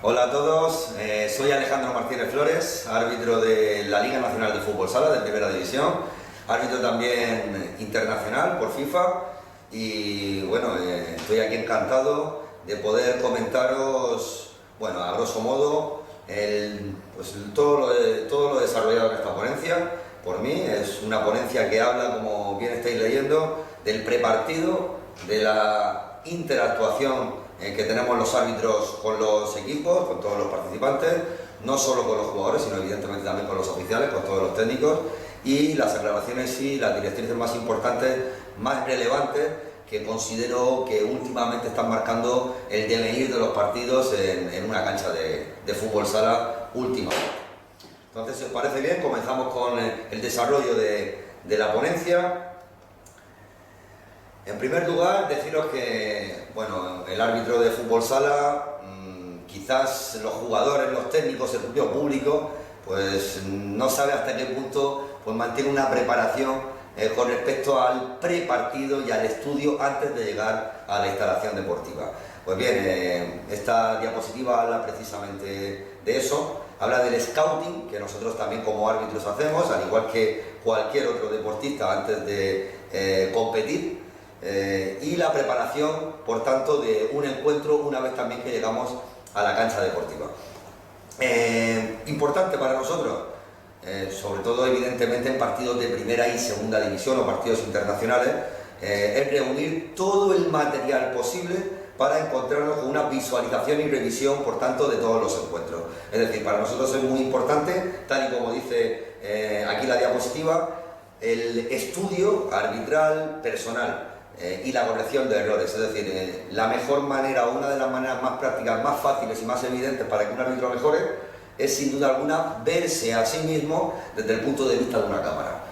Hola a todos, soy Alejandro Martínez Flores, árbitro de la Liga Nacional de Fútbol Sala de Primera División, árbitro también internacional por FIFA y bueno, estoy aquí encantado de poder comentaros, bueno, a grosso modo, todo lo desarrollado en esta ponencia. Por mí es una ponencia que habla, como bien estáis leyendo, del prepartido, de la interactuación que tenemos los árbitros con los equipos, con todos los participantes, no solo con los jugadores, sino evidentemente también con los oficiales, con todos los técnicos, y las aclaraciones y las directrices más importantes, más relevantes, que considero que últimamente están marcando el devenir de los partidos en una cancha de fútbol sala últimamente. Entonces, si os parece bien, comenzamos con el desarrollo de la ponencia. En primer lugar, deciros que, bueno, el árbitro de fútbol sala, quizás los jugadores, los técnicos, el propio público, pues no sabe hasta qué punto pues, mantiene una preparación con respecto al prepartido y al estudio antes de llegar a la instalación deportiva. Pues bien, esta diapositiva habla precisamente de eso, habla del scouting, que nosotros también como árbitros hacemos, al igual que cualquier otro deportista antes de competir. Y la preparación, por tanto, de un encuentro una vez también que llegamos a la cancha deportiva. Importante para nosotros, sobre todo evidentemente en partidos de primera y segunda división o partidos internacionales, es reunir todo el material posible para encontrarnos con una visualización y revisión, por tanto, de todos los encuentros. Es decir, para nosotros es muy importante, tal y como dice aquí la diapositiva, el estudio arbitral personal. Y la corrección de errores, es decir, la mejor manera o una de las maneras más prácticas, más fáciles y más evidentes para que un árbitro mejore es sin duda alguna verse a sí mismo desde el punto de vista de una cámara.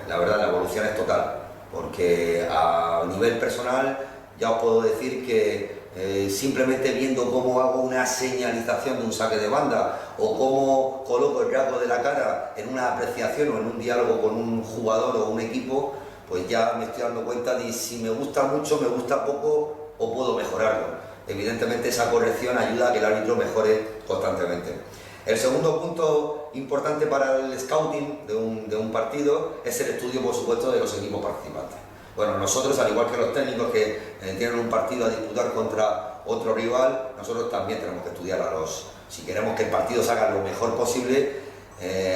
La verdad, la evolución es total, porque a nivel personal ya os puedo decir que simplemente viendo cómo hago una señalización de un saque de banda o cómo coloco el rasgo de la cara en una apreciación o en un diálogo con un jugador o un equipo, pues ya me estoy dando cuenta de si me gusta mucho, me gusta poco o puedo mejorarlo. Evidentemente esa corrección ayuda a que el árbitro mejore constantemente. El segundo punto importante para el scouting de un partido es el estudio, por supuesto, de los equipos participantes. Bueno, nosotros, al igual que los técnicos que tienen un partido a disputar contra otro rival, nosotros también tenemos que estudiar si queremos que el partido salga lo mejor posible,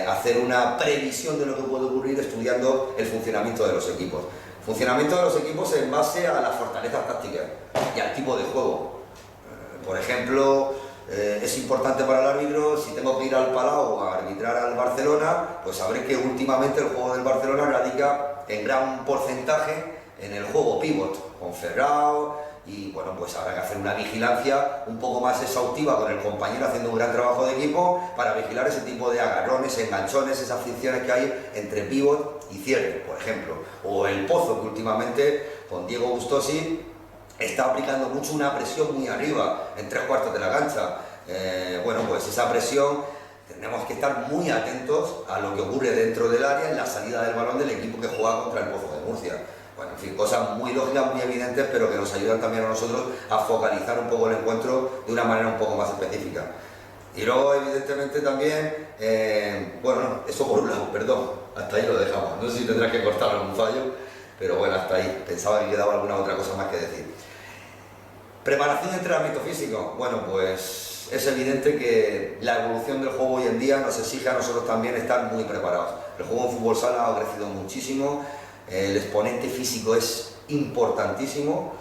hacer una previsión de lo que puede ocurrir estudiando el funcionamiento de los equipos. Funcionamiento de los equipos en base a las fortalezas tácticas y al tipo de juego. Por ejemplo, es importante para el árbitro, si tengo que ir al Palau a arbitrar al Barcelona, pues sabré que últimamente el juego del Barcelona radica en gran porcentaje en el juego pivot, con Ferrao, y bueno, pues habrá que hacer una vigilancia un poco más exhaustiva con el compañero haciendo un gran trabajo de equipo para vigilar ese tipo de agarrones, enganchones, esas fricciones que hay entre pívot y cierre, por ejemplo. O el Pozo, que últimamente con Diego Gustosi está aplicando mucho una presión muy arriba, en 3/4 de la cancha. Bueno, pues esa presión tenemos que estar muy atentos a lo que ocurre dentro del área en la salida del balón del equipo que juega contra el Pozo de Murcia. Bueno, en fin, cosas muy lógicas, muy evidentes, pero que nos ayudan también a nosotros a focalizar un poco el encuentro de una manera un poco más específica. Y luego, evidentemente, también, bueno, no, eso por un lado, perdón, hasta ahí lo dejamos. No sé si tendrás que cortar algún fallo, pero bueno, hasta ahí. Pensaba que quedaba alguna otra cosa más que decir. Preparación de entrenamiento físico. Bueno, pues es evidente que la evolución del juego hoy en día nos exige a nosotros también estar muy preparados. El juego en fútbol sala ha crecido muchísimo. El exponente físico es importantísimo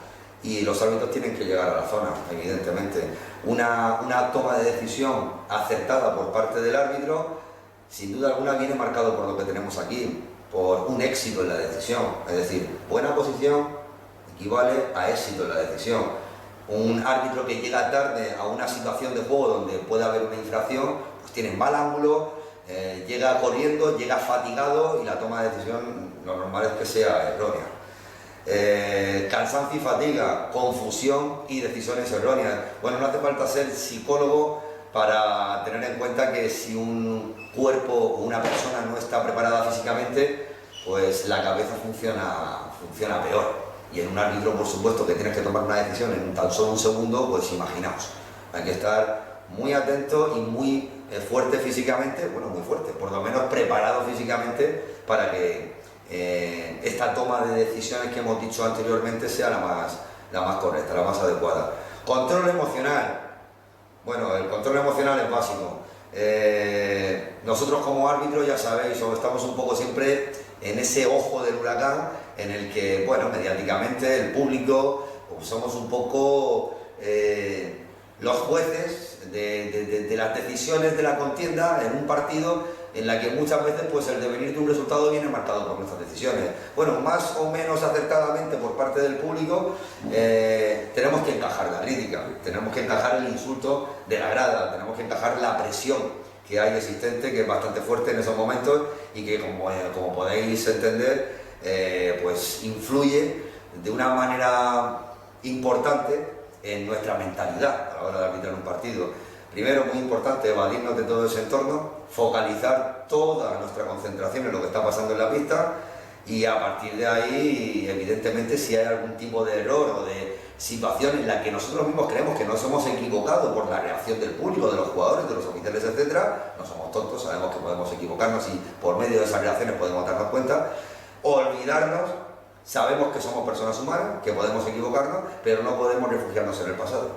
y los árbitros tienen que llegar a la zona, evidentemente. Una toma de decisión acertada por parte del árbitro, sin duda alguna, viene marcado por lo que tenemos aquí, por un éxito en la decisión. Es decir, buena posición equivale a éxito en la decisión. Un árbitro que llega tarde a una situación de juego donde puede haber una infracción, pues tiene mal ángulo, llega corriendo, llega fatigado y la toma de decisión lo normal es que sea errónea. Cansancio y fatiga, confusión y decisiones erróneas. Bueno, no hace falta ser psicólogo para tener en cuenta que si un cuerpo o una persona no está preparada físicamente, pues la cabeza funciona peor. Y en un árbitro, por supuesto, que tienes que tomar una decisión en tan solo un segundo, pues imaginaos. Hay que estar muy atento y muy fuerte físicamente, bueno, muy fuerte, por lo menos preparado físicamente para que esta toma de decisiones que hemos dicho anteriormente sea la más correcta, la más adecuada. Control emocional. Bueno, el control emocional es básico. Nosotros como árbitros, ya sabéis, estamos un poco siempre en ese ojo del huracán en el que, bueno, mediáticamente el público, pues somos un poco los jueces de las decisiones de la contienda en un partido en la que muchas veces pues el devenir de un resultado viene marcado por nuestras decisiones. Bueno, más o menos acertadamente por parte del público tenemos que encajar la crítica, tenemos que encajar el insulto de la grada, tenemos que encajar la presión que hay existente, que es bastante fuerte en esos momentos y que como podéis entender pues influye de una manera importante en nuestra mentalidad a la hora de arbitrar un partido. Primero, muy importante, evadirnos de todo ese entorno, focalizar toda nuestra concentración en lo que está pasando en la pista y a partir de ahí, evidentemente, si hay algún tipo de error o de situación en la que nosotros mismos creemos que nos hemos equivocado por la reacción del público, de los jugadores, de los oficiales, etcétera, no somos tontos, sabemos que podemos equivocarnos y por medio de esas reacciones podemos darnos cuenta. Olvidarnos, sabemos que somos personas humanas, que podemos equivocarnos, pero no podemos refugiarnos en el pasado.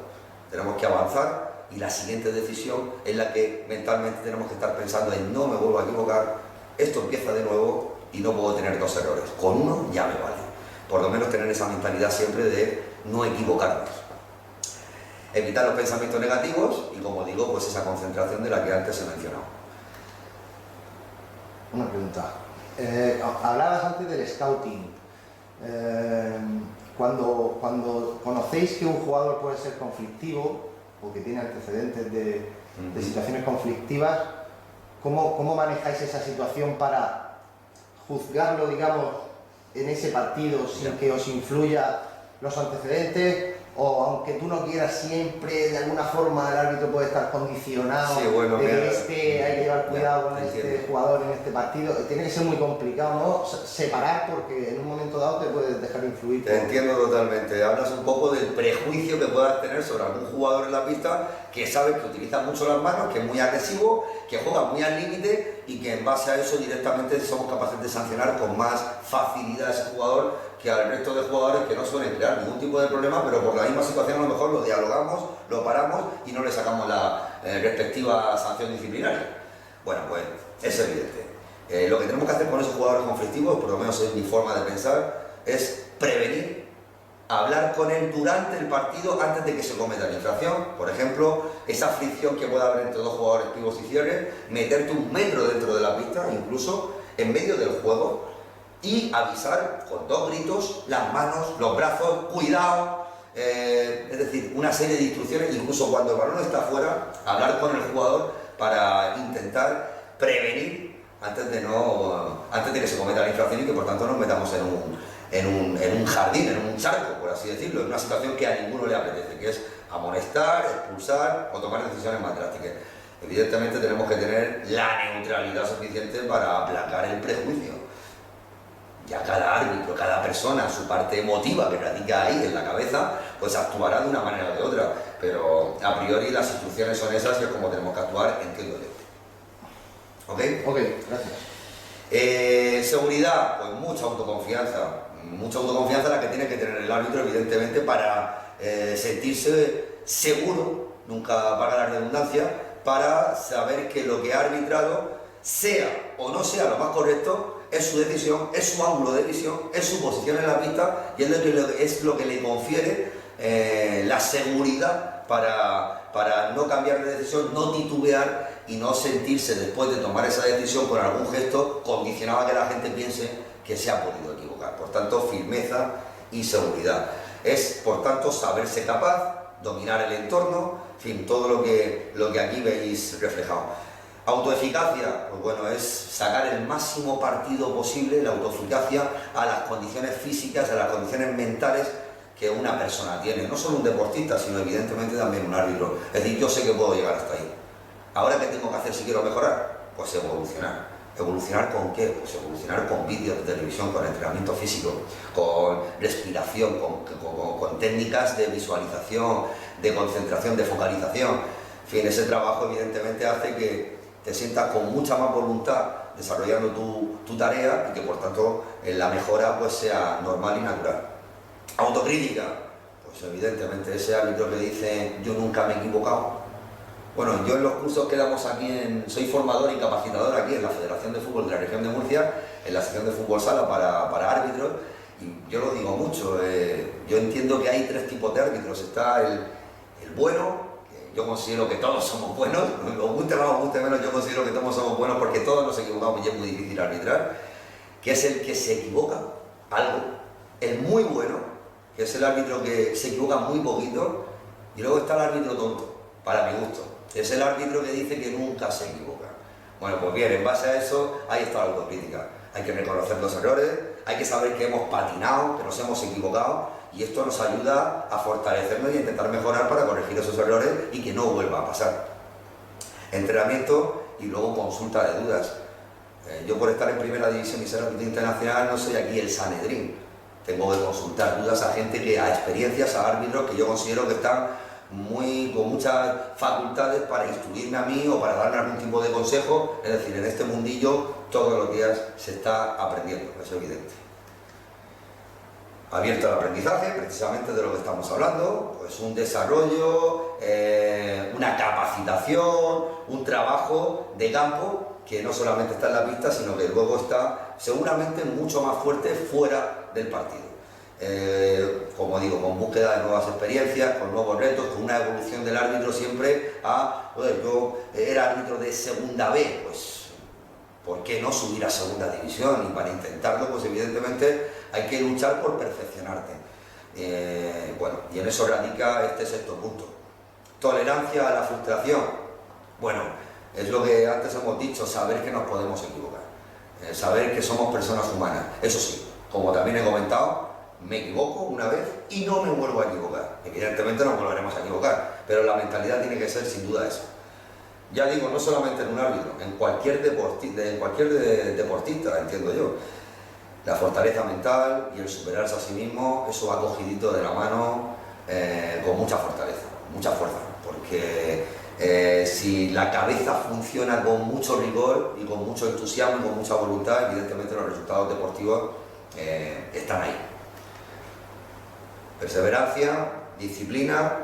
Tenemos que avanzar y la siguiente decisión es la que mentalmente tenemos que estar pensando en no me vuelvo a equivocar, esto empieza de nuevo y no puedo tener dos errores, con uno ya me vale. Por lo menos tener esa mentalidad siempre de no equivocarnos. Evitar los pensamientos negativos y, como digo, pues esa concentración de la que antes he mencionado. Una pregunta. Hablabas antes del scouting. Cuando conocéis que un jugador puede ser conflictivo o que tiene antecedentes de situaciones conflictivas, ¿cómo manejáis esa situación para juzgarlo, digamos, en ese partido sin que os influya los antecedentes? O aunque tú no quieras, siempre de alguna forma el árbitro puede estar condicionado, sí, bueno, de que hay que llevar cuidado con entiendo. jugador en este partido. Tiene que ser muy complicado, ¿no? Separar, porque en un momento dado te puedes dejar influir. Te entiendo totalmente. Hablas un poco del prejuicio que puedas tener sobre algún jugador en la pista que sabes que utiliza mucho las manos, que es muy agresivo, que juega muy al límite y que en base a eso directamente somos capaces de sancionar con más facilidad a ese jugador que al resto de jugadores que no suelen crear ningún tipo de problema, pero por la misma situación a lo mejor lo dialogamos, lo paramos y no le sacamos la respectiva sanción disciplinaria. Bueno, pues es evidente. Lo que tenemos que hacer con esos jugadores conflictivos, por lo menos es mi forma de pensar, es prevenir, hablar con él durante el partido antes de que se cometa la infracción. Por ejemplo, esa fricción que pueda haber entre dos jugadores pivos y cierres, meterte 1 metro dentro de la pista, incluso en medio del juego, y avisar con 2 gritos, las manos, los brazos, cuidado, es decir, una serie de instrucciones, incluso cuando el balón está afuera, hablar con el jugador para intentar prevenir antes de que se cometa la infracción y que por tanto nos metamos en un jardín, en un charco, por así decirlo, en una situación que a ninguno le apetece, que es amonestar, expulsar o tomar decisiones más drásticas. Evidentemente tenemos que tener la neutralidad suficiente para aplacar el prejuicio. Ya cada árbitro, cada persona, su parte emotiva que radica ahí en la cabeza, pues actuará de una manera o de otra, pero a priori las instrucciones son esas y es como tenemos que actuar, entiendo yo. ¿Ok? Ok, gracias. Seguridad, pues mucha autoconfianza la que tiene que tener el árbitro, evidentemente, para sentirse seguro, nunca para la redundancia, para saber que lo que ha arbitrado, sea o no sea lo más correcto, es su decisión, es su ángulo de visión, es su posición en la pista y es lo que le confiere la seguridad para no cambiar de decisión, no titubear y no sentirse después de tomar esa decisión con algún gesto condicionado a que la gente piense que se ha podido equivocar. Por tanto, firmeza y seguridad. Es, por tanto, saberse capaz, dominar el entorno, en fin, todo lo que aquí veis reflejado. Autoeficacia, pues bueno, es sacar el máximo partido posible, la autoeficacia, a las condiciones físicas, a las condiciones mentales que una persona tiene. No solo un deportista, sino evidentemente también un árbitro. Es decir, yo sé que puedo llegar hasta ahí. ¿Ahora qué tengo que hacer si quiero mejorar? Pues evolucionar. ¿Evolucionar con qué? Pues evolucionar con vídeos de televisión, con entrenamiento físico, con respiración, con técnicas de visualización, de concentración, de focalización. En fin, ese trabajo evidentemente hace que te sientas con mucha más voluntad desarrollando tu tarea y que por tanto la mejora pues sea normal y natural. Autocrítica, pues evidentemente ese árbitro que dice yo nunca me he equivocado. Bueno, yo en los cursos que damos aquí, soy formador y capacitador aquí en la Federación de Fútbol de la Región de Murcia, en la sección de fútbol sala para árbitros, y yo lo digo mucho, yo entiendo que hay 3 tipos de árbitros. Está el bueno, que yo considero que todos somos buenos, nos guste más o guste menos, yo considero que todos somos buenos porque todos nos equivocamos y es muy difícil arbitrar, que es el que se equivoca algo. El muy bueno, que es el árbitro que se equivoca muy poquito, y luego está el árbitro tonto, para mi gusto. Es el árbitro que dice que nunca se equivoca. Bueno, pues bien, en base a eso, ahí está la autocrítica. Hay que reconocer los errores, hay que saber que hemos patinado, que nos hemos equivocado, y esto nos ayuda a fortalecernos y a intentar mejorar para corregir esos errores y que no vuelva a pasar. Entrenamiento y luego consulta de dudas. Yo por estar en primera división y ser árbitro internacional no soy aquí el Sanedrín. Tengo que consultar dudas a gente a experiencias, a árbitros que yo considero que están con muchas facultades para instruirme a mí o para darme algún tipo de consejo. Es decir, en este mundillo todos los días se está aprendiendo, es evidente. Abierto al aprendizaje, precisamente de lo que estamos hablando, pues un desarrollo, una capacitación, un trabajo de campo que no solamente está en la pista, sino que luego está seguramente mucho más fuerte fuera del partido. Como digo, con búsqueda de nuevas experiencias, con nuevos retos, con una evolución del árbitro siempre yo era árbitro de segunda B, pues ¿por qué no subir a segunda división? Y para intentarlo, pues evidentemente hay que luchar por perfeccionarte. Bueno, y en eso radica este 6.º punto. Tolerancia a la frustración. Bueno, es lo que antes hemos dicho, saber que nos podemos equivocar, saber que somos personas humanas. Eso sí, como también he comentado, me equivoco una vez y no me vuelvo a equivocar. Evidentemente nos volveremos a equivocar, pero la mentalidad tiene que ser sin duda eso. Ya digo, no solamente en un árbitro, en cualquier deportista, entiendo yo. La fortaleza mental y el superarse a sí mismo, eso va cogidito de la mano con mucha fortaleza, mucha fuerza, porque si la cabeza funciona con mucho rigor y con mucho entusiasmo y con mucha voluntad, evidentemente los resultados deportivos están ahí. Perseverancia, disciplina,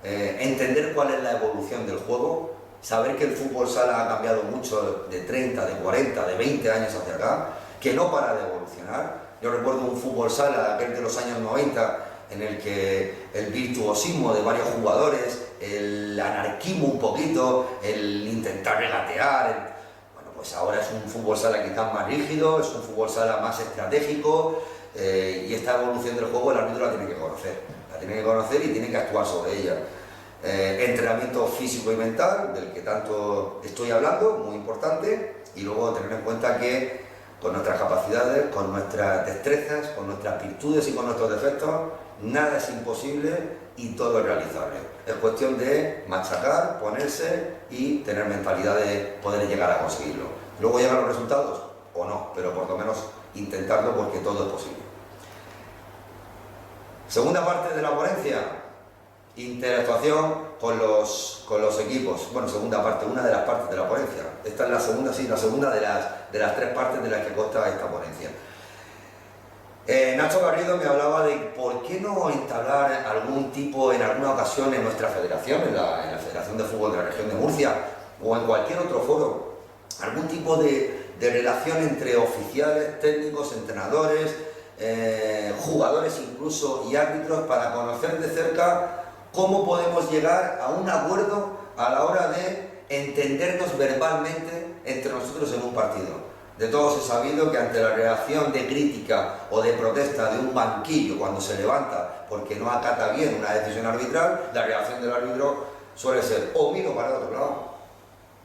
entender cuál es la evolución del juego, saber que el fútbol sala ha cambiado mucho de 30, de 40, de 20 años hacia acá, que no para de evolucionar. Yo recuerdo un fútbol sala, aquel de los años 90, en el que el virtuosismo de varios jugadores, el anarquismo un poquito, el intentar regatear, bueno, pues ahora es un fútbol sala quizás más rígido, es un fútbol sala más estratégico, y esta evolución del juego el árbitro la tiene que conocer y tiene que actuar sobre ella. Entrenamiento físico y mental, del que tanto estoy hablando, muy importante, y luego tener en cuenta que con nuestras capacidades, con nuestras destrezas, con nuestras virtudes y con nuestros defectos, nada es imposible y todo es realizable. Es cuestión de machacar, ponerse y tener mentalidad de poder llegar a conseguirlo. Luego llegan los resultados o no, pero por lo menos intentarlo porque todo es posible. Segunda parte de la ponencia, interactuación con los equipos. Bueno, segunda parte, una de las partes de la ponencia. Esta es la segunda, sí, la segunda de las 3 partes de las que consta esta ponencia. Nacho Garrido me hablaba de por qué no entablar algún tipo, en alguna ocasión en nuestra federación, en la Federación de Fútbol de la Región de Murcia, o en cualquier otro foro, algún tipo de relación entre oficiales, técnicos, entrenadores, jugadores incluso y árbitros, para conocer de cerca cómo podemos llegar a un acuerdo a la hora de entendernos verbalmente entre nosotros en un partido. De todos he sabido que ante la reacción de crítica o de protesta de un banquillo cuando se levanta porque no acata bien una decisión arbitral, la reacción del árbitro suele ser o miro para el otro lado,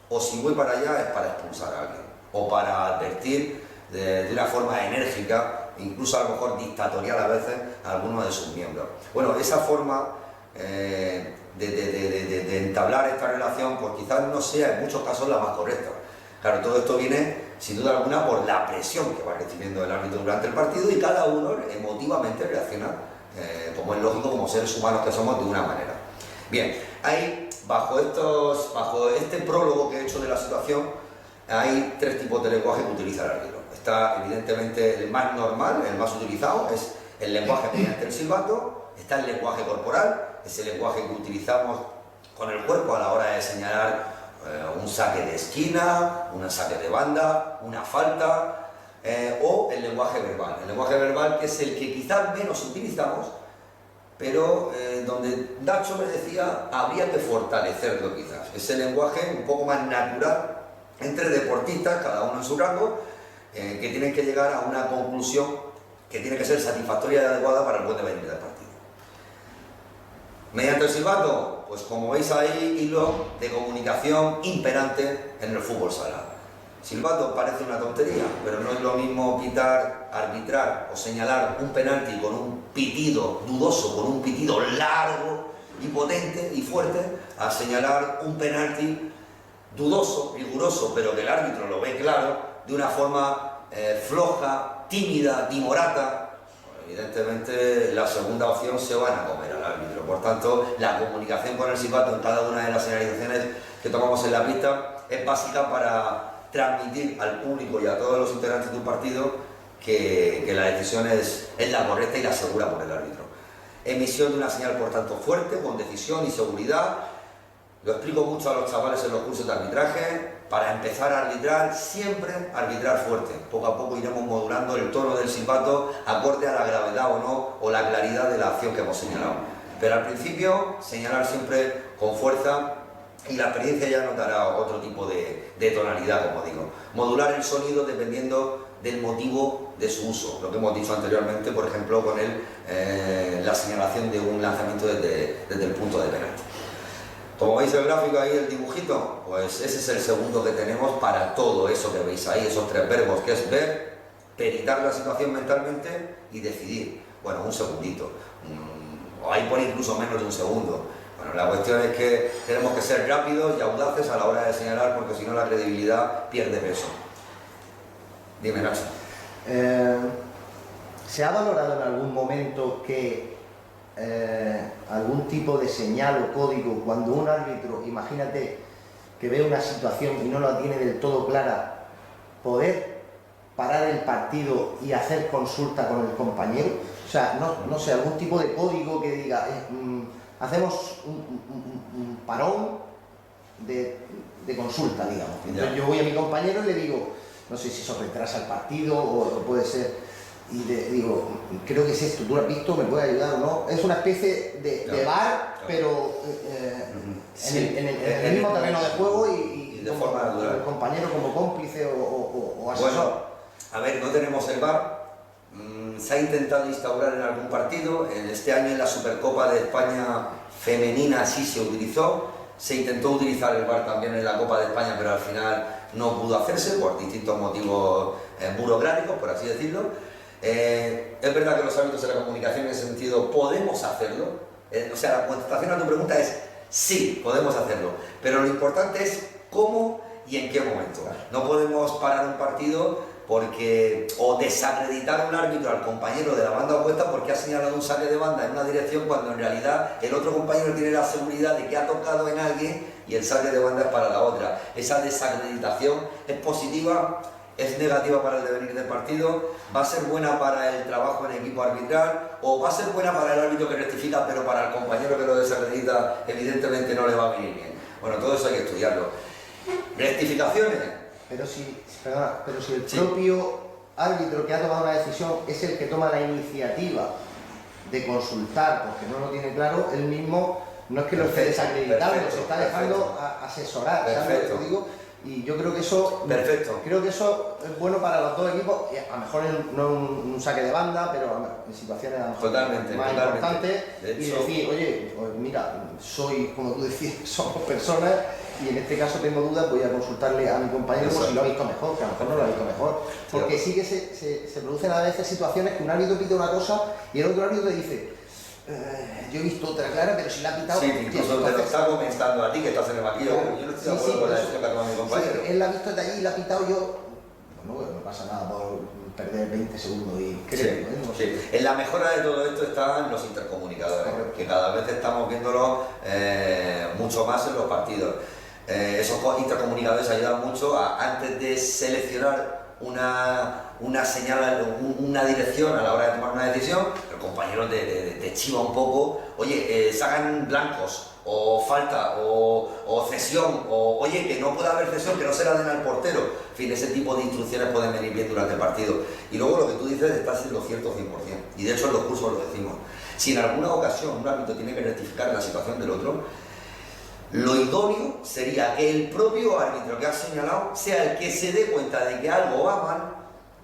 o si voy para allá es para expulsar a alguien, o para advertir de una forma enérgica, incluso a lo mejor dictatorial a veces, a alguno de sus miembros. Bueno, esa forma de entablar esta relación, pues quizás no sea en muchos casos la más correcta. Claro, todo esto viene sin duda alguna por la presión que va recibiendo el árbitro durante el partido, y cada uno emotivamente reacciona, como es lógico, como seres humanos que somos, de una manera. Bien, hay, bajo este prólogo que he hecho de la situación, hay tres tipos de lenguaje que utiliza el árbitro. Está evidentemente el más normal, el más utilizado, es el lenguaje mediante el silbato. Está el lenguaje corporal, ese lenguaje que utilizamos con el cuerpo a la hora de señalar un saque de esquina, un saque de banda, una falta, o el lenguaje verbal. El lenguaje verbal, que es el que quizás menos utilizamos, pero donde Nacho me decía habría que fortalecerlo quizás. Ese lenguaje un poco más natural entre deportistas, cada uno en su rango, que tienen que llegar a una conclusión que tiene que ser satisfactoria y adecuada para el buen devenir del partido. Mediante el silbato, pues como veis ahí, hilo de comunicación imperante en el fútbol sala. Silbato parece una tontería, pero no es lo mismo pitar, arbitrar o señalar un penalti con un pitido dudoso, con un pitido largo y potente y fuerte, a señalar un penalti dudoso, riguroso, pero que el árbitro lo ve claro, de una forma floja, tímida, timorata. Evidentemente la segunda opción se van a comer al árbitro. Por tanto, la comunicación con el silbato en cada una de las señalizaciones que tomamos en la pista es básica para transmitir al público y a todos los integrantes de un partido que la decisión es la correcta y la segura por el árbitro. Emisión de una señal, por tanto, fuerte, con decisión y seguridad. Lo explico mucho a los chavales en los cursos de arbitraje. Para empezar a arbitrar, siempre arbitrar fuerte. Poco a poco iremos modulando el tono del silbato acorde a la gravedad o no, o la claridad de la acción que hemos señalado. Pero al principio, señalar siempre con fuerza, y la experiencia ya notará otro tipo de tonalidad, como digo. Modular el sonido dependiendo del motivo de su uso. Lo que hemos dicho anteriormente, por ejemplo, con la señalación de un lanzamiento desde el punto de penalti. Como veis el gráfico ahí, el dibujito, pues ese es el segundo que tenemos para todo eso que veis ahí, esos tres verbos, que es ver, peritar la situación mentalmente y decidir. Bueno, un segundito, o ahí pone incluso menos de un segundo. Bueno, la cuestión es que tenemos que ser rápidos y audaces a la hora de señalar, porque si no la credibilidad pierde peso. Dime, Nacho. ¿Se ha valorado en algún momento que algún tipo de señal o código, cuando un árbitro, imagínate que ve una situación y no la tiene del todo clara, poder parar el partido y hacer consulta con el compañero? O sea, no sé, algún tipo de código que diga, hacemos un parón de consulta, digamos. Entonces yo voy a mi compañero y le digo, no sé si eso retrasa el partido o puede ser, y le digo, creo que es esto, ¿tú lo has visto? ¿Me puede ayudar o no? Es una especie de VAR, pero en el mismo terreno de juego y de forma natural. El compañero como cómplice o asesor. Bueno, a ver, no tenemos el VAR. Se ha intentado instaurar en algún partido. Este año en la Supercopa de España femenina sí se utilizó. Se intentó utilizar el VAR también en la Copa de España, pero al final no pudo hacerse por distintos motivos burocráticos, por así decirlo. Es verdad que los árbitros de la comunicación en ese sentido podemos hacerlo. O sea, la contestación a tu pregunta es sí, podemos hacerlo. Pero lo importante es cómo y en qué momento. No podemos parar un partido o desacreditar a un árbitro, al compañero de la banda opuesta, porque ha señalado un saque de banda en una dirección cuando en realidad el otro compañero tiene la seguridad de que ha tocado en alguien y el saque de banda es para la otra. Esa desacreditación es positiva, es negativa para el devenir del partido, va a ser buena para el trabajo en equipo arbitral, o va a ser buena para el árbitro que rectifica, pero para el compañero que lo desacredita evidentemente no le va a venir bien. Bueno, todo eso hay que estudiarlo. Rectificaciones. Pero si el propio árbitro que ha tomado una decisión es el que toma la iniciativa de consultar porque no lo tiene claro, él mismo no es que lo esté desacreditando, se está dejando asesorar, ¿sabes lo que digo? Y yo creo que eso es bueno para los dos equipos, a lo mejor no un saque de banda, pero en situaciones a lo mejor más importantes, y decir, oye, pues mira, soy, como tú decías, somos personas, y en este caso tengo dudas, voy a consultarle a mi compañero por si lo ha visto mejor, que a lo mejor no lo ha visto mejor. Porque sí que se producen a veces situaciones que un árbitro pite una cosa y el otro árbitro te dice, yo he visto otra clara, pero si la ha pitado... Sí, incluso te lo está comentando a ti que estás en el banquillo. Yo no estoy de acuerdo con la decisión que ha tomado mi compañero. Sí, él la ha visto de allí y la ha pitado yo. Bueno, no pasa nada por perder 20 segundos y creo, no Sí. En la mejora de todo esto están los intercomunicadores, que cada vez estamos viéndolos mucho más en los partidos. Esos intercomunicadores ayudan mucho a, antes de seleccionar una señal, una dirección a la hora de tomar una decisión, el compañero te chiva un poco, oye, sacan blancos, o falta, o cesión, o oye, que no puede haber cesión, que no se la den al portero. En fin, ese tipo de instrucciones pueden venir bien durante el partido. Y luego lo que tú dices está siendo cierto 100%, y de hecho en los cursos lo decimos. Si en alguna ocasión un árbitro tiene que rectificar la situación del otro, lo idóneo sería que el propio árbitro que ha señalado sea el que se dé cuenta de que algo va mal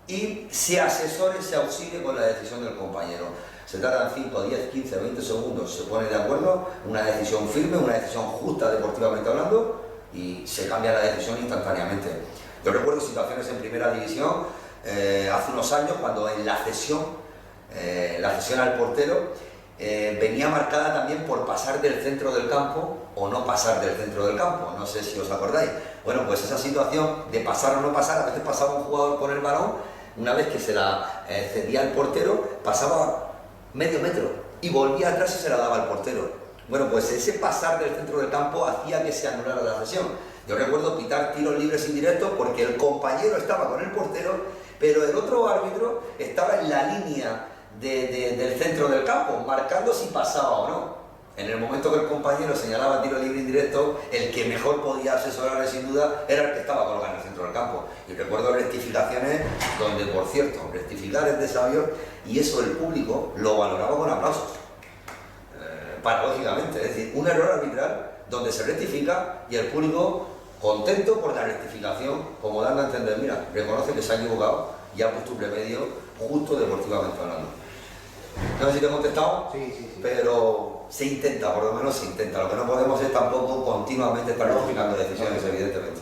y se asesore, se auxilie con la decisión del compañero. Se tardan 5, 10, 15, 20 segundos, se pone de acuerdo, una decisión firme, una decisión justa deportivamente hablando, y se cambia la decisión instantáneamente. Yo recuerdo situaciones en primera división hace unos años cuando en la cesión al portero venía marcada también por pasar del centro del campo o no pasar del centro del campo, no sé si os acordáis. Bueno, pues esa situación de pasar o no pasar, a veces pasaba un jugador con el balón, una vez que se la cedía al portero, pasaba medio metro y volvía atrás y se la daba al portero. Bueno, pues ese pasar del centro del campo hacía que se anulara la cesión. Yo recuerdo pitar tiros libres indirectos porque el compañero estaba con el portero, pero el otro árbitro estaba en la línea del centro del campo, marcando si pasaba o no. En el momento que el compañero señalaba tiro libre indirecto, el que mejor podía asesorarle sin duda era el que estaba colocado en el centro del campo. Y recuerdo rectificaciones donde, por cierto, rectificar es de sabios, y eso el público lo valoraba con aplausos. Paradójicamente, es decir, un error arbitral donde se rectifica y el público contento por la rectificación, como dando a entender, mira, reconoce que se ha equivocado y ha puesto un remedio justo deportivamente hablando. No sé si te he contestado, sí. pero se intenta, por lo menos se intenta. Lo que no podemos es tampoco continuamente estar rectificando decisiones, evidentemente.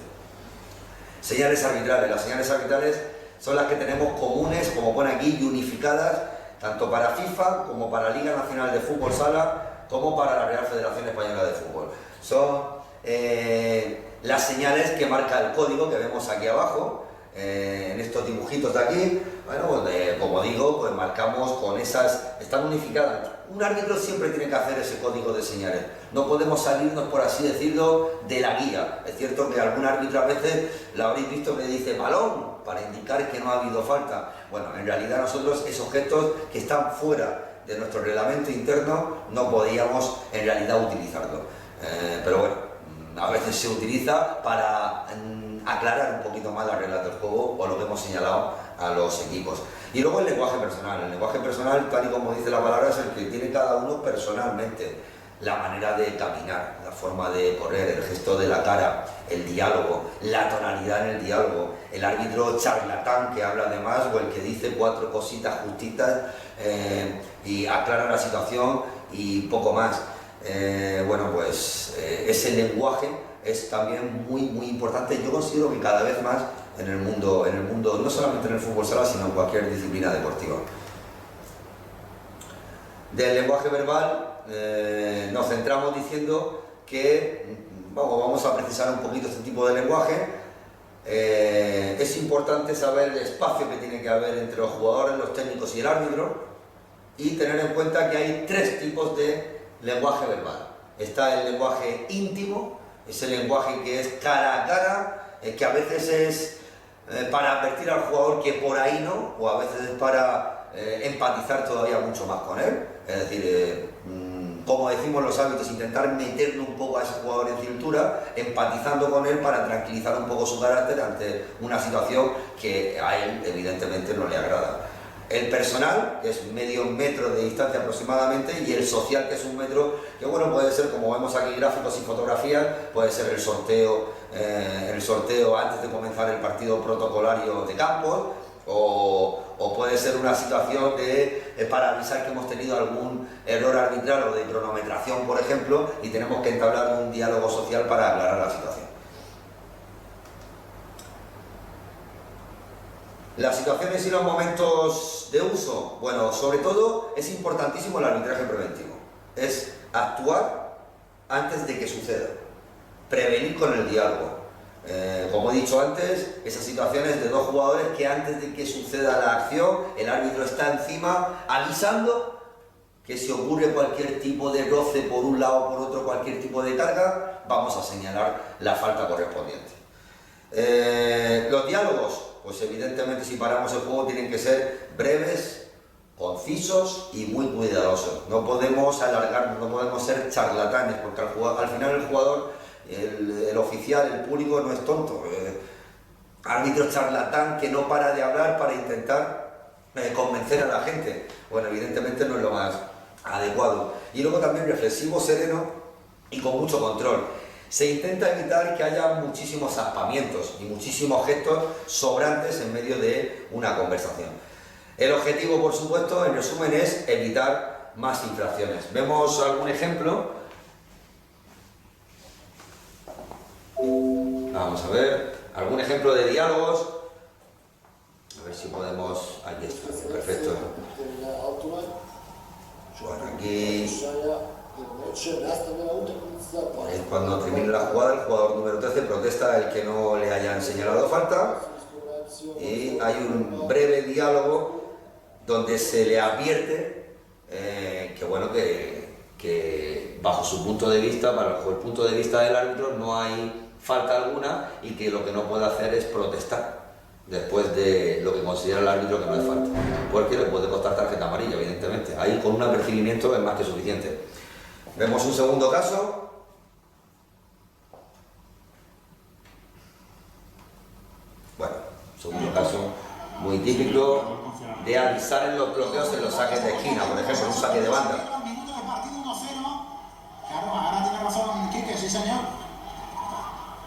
Señales arbitrales. Las señales arbitrales son las que tenemos comunes, como pone aquí, y unificadas, tanto para FIFA como para la Liga Nacional de Fútbol Sala, como para la Real Federación Española de Fútbol. Son las señales que marca el código que vemos aquí abajo, en estos dibujitos de aquí. Bueno, como digo, pues marcamos con esas, están unificadas. Un árbitro siempre tiene que hacer ese código de señales. No podemos salirnos, por así decirlo, de la guía. Es cierto que algún árbitro a veces lo habréis visto que dice balón para indicar que no ha habido falta. Bueno, en realidad nosotros esos gestos que están fuera de nuestro reglamento interno no podíamos en realidad utilizarlo. Pero bueno, a veces se utiliza para aclarar un poquito más las reglas del juego o lo que hemos señalado a los equipos. Y luego el lenguaje personal. El lenguaje personal, tal y como dice la palabra, es el que tiene cada uno personalmente. La manera de caminar, la forma de correr, el gesto de la cara, el diálogo, la tonalidad en el diálogo, el árbitro charlatán que habla de más o el que dice 4 cositas justitas y aclara la situación y poco más. Bueno, pues ese lenguaje es también muy importante. Yo considero que cada vez más en el mundo, no solamente en el fútbol sala, sino en cualquier disciplina deportiva. Del lenguaje verbal nos centramos diciendo que vamos a precisar un poquito este tipo de lenguaje. Es importante saber el espacio que tiene que haber entre los jugadores, los técnicos y el árbitro, y tener en cuenta que hay 3 tipos de lenguaje verbal. Está el lenguaje íntimo, ese lenguaje que es cara a cara, que a veces es para advertir al jugador que por ahí no, o a veces es para empatizar todavía mucho más con él. Es decir, como decimos los árbitros, intentar meterle un poco a ese jugador en cintura, empatizando con él para tranquilizar un poco su carácter ante una situación que a él evidentemente no le agrada. El personal, que es medio metro de distancia aproximadamente, y el social, que es 1 metro, que bueno, puede ser, como vemos aquí gráficos y fotografías, puede ser el sorteo antes de comenzar el partido protocolario de campos, o puede ser una situación para avisar que hemos tenido algún error arbitral o de cronometración, por ejemplo, y tenemos que entablar un diálogo social para aclarar la situación. Las situaciones y los momentos de uso, bueno, sobre todo es importantísimo el arbitraje preventivo. Es actuar antes de que suceda, prevenir con el diálogo, Como he dicho antes, esas situaciones de dos jugadores que antes de que suceda la acción, el árbitro está encima avisando que si ocurre cualquier tipo de roce por un lado o por otro, cualquier tipo de carga, vamos a señalar la falta correspondiente. Los diálogos, pues evidentemente si paramos el juego tienen que ser breves, concisos y muy cuidadosos. No podemos alargar, no podemos ser charlatanes, porque al final el jugador, el oficial, el público no es tonto. Árbitro charlatán que no para de hablar para intentar convencer a la gente. Bueno, evidentemente no es lo más adecuado. Y luego también reflexivo, sereno y con mucho control. Se intenta evitar que haya muchísimos aspamientos y muchísimos gestos sobrantes en medio de una conversación. El objetivo, por supuesto, en resumen, es evitar más infracciones. ¿Vemos algún ejemplo? Vamos a ver, algún ejemplo de diálogos. A ver si podemos... Aquí está, perfecto. Bueno, aquí... Cuando termine la jugada, el jugador número 13 protesta el que no le hayan señalado falta. Y hay un breve diálogo donde se le advierte que, bueno, que bajo su punto de vista, bajo el punto de vista del árbitro, no hay falta alguna y que lo que no puede hacer es protestar después de lo que considera el árbitro que no es falta, porque le puede costar tarjeta amarilla, evidentemente. Ahí con un apercibimiento es más que suficiente. Vemos un segundo caso. Bueno, segundo caso muy típico de avisar en los bloqueos en los saques de esquina, por ejemplo, un saque de banda. Minuto de partido 1-0. Claro, ahora tiene razón Quique, sí señor.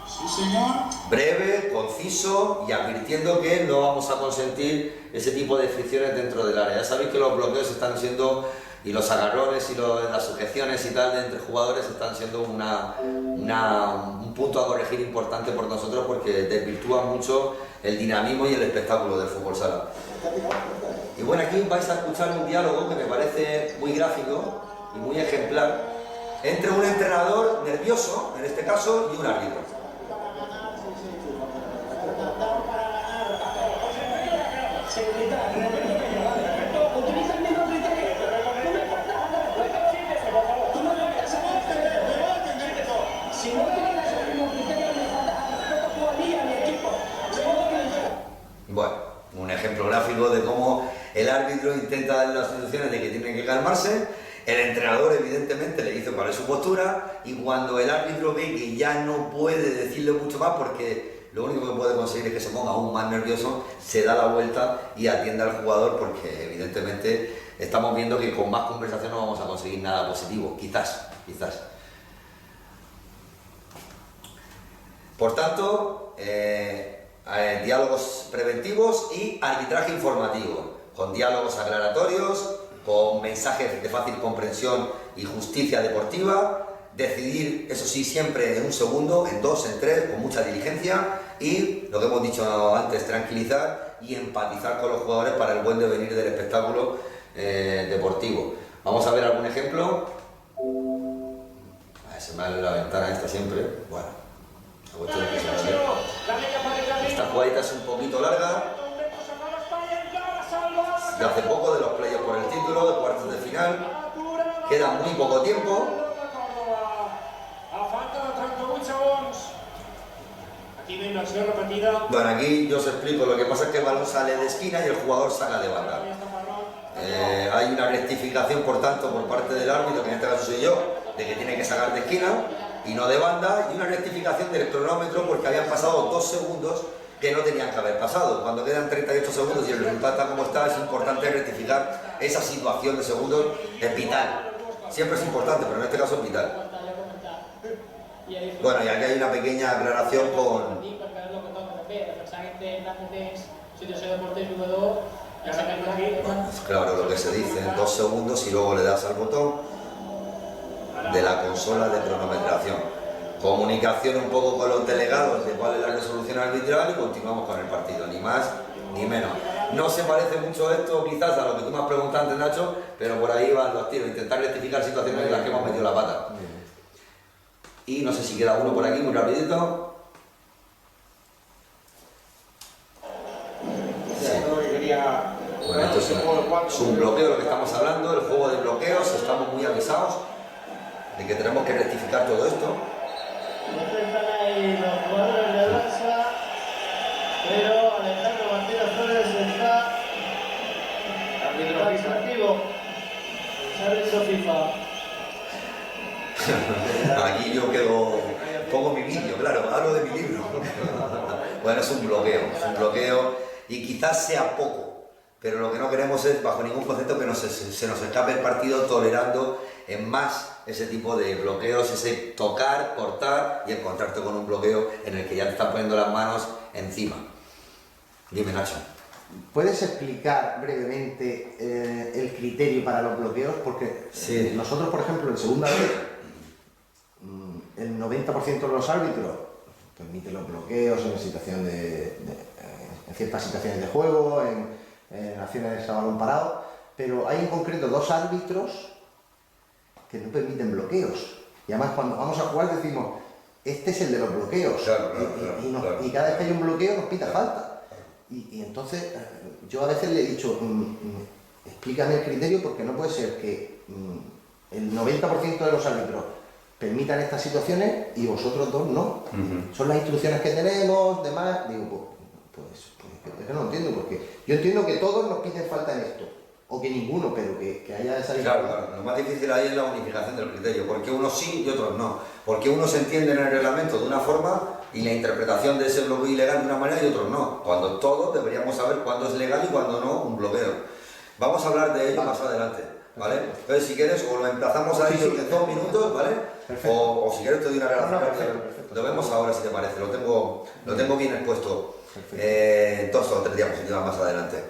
Sí señor. Breve, conciso y advirtiendo que no vamos a consentir ese tipo de fricciones dentro del área. Ya sabéis que los bloqueos están siendo, y los agarrones y las sujeciones y tal de entre jugadores están siendo un punto a corregir importante por nosotros, porque desvirtúa mucho el dinamismo y el espectáculo del fútbol sala. Y bueno, aquí vais a escuchar un diálogo que me parece muy gráfico y muy ejemplar entre un entrenador nervioso, en este caso, y un árbitro. Bueno, un ejemplo gráfico de cómo el árbitro intenta darle las instrucciones de que tienen que calmarse, el entrenador evidentemente le dice cuál es su postura, y cuando el árbitro ve que ya no puede decirle mucho más porque lo único que puede conseguir es que se ponga aún más nervioso, se da la vuelta y atiende al jugador, porque evidentemente estamos viendo que con más conversación no vamos a conseguir nada positivo, quizás. Por tanto, diálogos preventivos y arbitraje informativo, con diálogos aclaratorios, con mensajes de fácil comprensión y justicia deportiva, decidir, eso sí, siempre en un segundo, en dos, en tres, con mucha diligencia, y, lo que hemos dicho antes, tranquilizar y empatizar con los jugadores para el buen devenir del espectáculo deportivo. Vamos a ver algún ejemplo. Se me abre la ventana esta siempre. Bueno, la cuestión es que se me ve. Esta jugadita es un poquito larga. De hace poco, de los playoffs por el título, de cuartos de final. Queda muy poco tiempo. Bueno, aquí yo os explico. Lo que pasa es que el balón sale de esquina y el jugador saca de banda. Hay una rectificación, por tanto, por parte del árbitro, que en este caso soy yo, de que tiene que sacar de esquina y no de banda, y una rectificación del cronómetro porque habían pasado 2 segundos que no tenían que haber pasado. Cuando quedan 38 segundos y el resultado está como está, es importante rectificar esa situación de segundos, es vital. Siempre es importante, pero en este caso es vital. Bueno, y aquí hay una pequeña aclaración con... Bueno, claro, lo que se dice, 2 segundos y luego le das al botón de la consola de cronometración. Comunicación un poco con los delegados de cuál es la resolución arbitral y continuamos con el partido, ni más ni menos. No se parece mucho esto quizás a lo que tú me has preguntado antes, Nacho, pero por ahí van los tiros, intentar rectificar situaciones en las que hemos metido la pata. Y no sé si queda uno por aquí, muy rapidito. Es un bloqueo lo que estamos hablando, el juego de bloqueos, estamos muy avisados de que tenemos que rectificar todo esto. Están ahí los jugadores de Barça, pero Alejandro Martínez Flores está activo. El árbitro FIFA. Aquí yo pongo mi vídeo, claro, hablo de mi libro. Bueno, es un bloqueo y quizás sea poco, pero lo que no queremos es, bajo ningún concepto, que se nos escape el partido tolerando en más ese tipo de bloqueos, ese tocar, cortar y encontrarte con un bloqueo en el que ya te están poniendo las manos encima. Dime, Nacho. ¿Puedes explicar brevemente el criterio para los bloqueos? Porque sí. Nosotros, por ejemplo, en segunda vez, el 90% de los árbitros permiten los bloqueos en ciertas situaciones de juego, en acciones a balón parado, pero hay en concreto 2 árbitros que no permiten bloqueos. Y además cuando vamos a jugar decimos, este es el de los bloqueos. Claro, y cada vez que hay un bloqueo nos pita falta. Y entonces yo a veces le he dicho, explícame el criterio, porque no puede ser que el 90% de los árbitros permitan estas situaciones y vosotros 2 no. Son las instrucciones que tenemos, demás. Digo, pues es que no lo entiendo, porque yo entiendo que todos nos piden falta en esto, o que ninguno, pero que haya esa diferencia. Claro, lo más difícil ahí es la unificación del criterio, porque unos sí y otros no, porque unos entienden el reglamento de una forma y la interpretación de ese bloqueo ilegal de una manera y otros no, cuando todos deberíamos saber cuándo es legal y cuándo no un bloqueo. Vamos a hablar de ello más adelante, ¿vale? Entonces, si quieres, o lo emplazamos a ello en 2 minutos, ¿vale? O si quieres te doy una relación. Perfecto. Lo vemos ahora, si te parece, lo tengo bien expuesto. 2 o 3 diapositivas más adelante.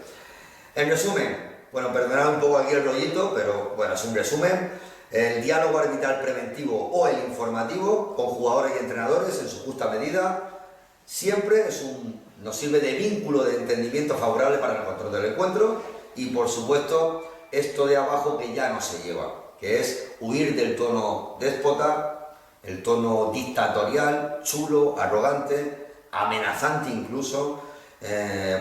En resumen, bueno, perdonad un poco aquí el rollito, pero bueno, es un resumen. El diálogo arbitral preventivo o el informativo con jugadores y entrenadores en su justa medida siempre nos sirve de vínculo de entendimiento favorable para el control del encuentro y, por supuesto, esto de abajo que ya no se lleva, que es huir del tono déspota, el tono dictatorial, chulo, arrogante, amenazante incluso.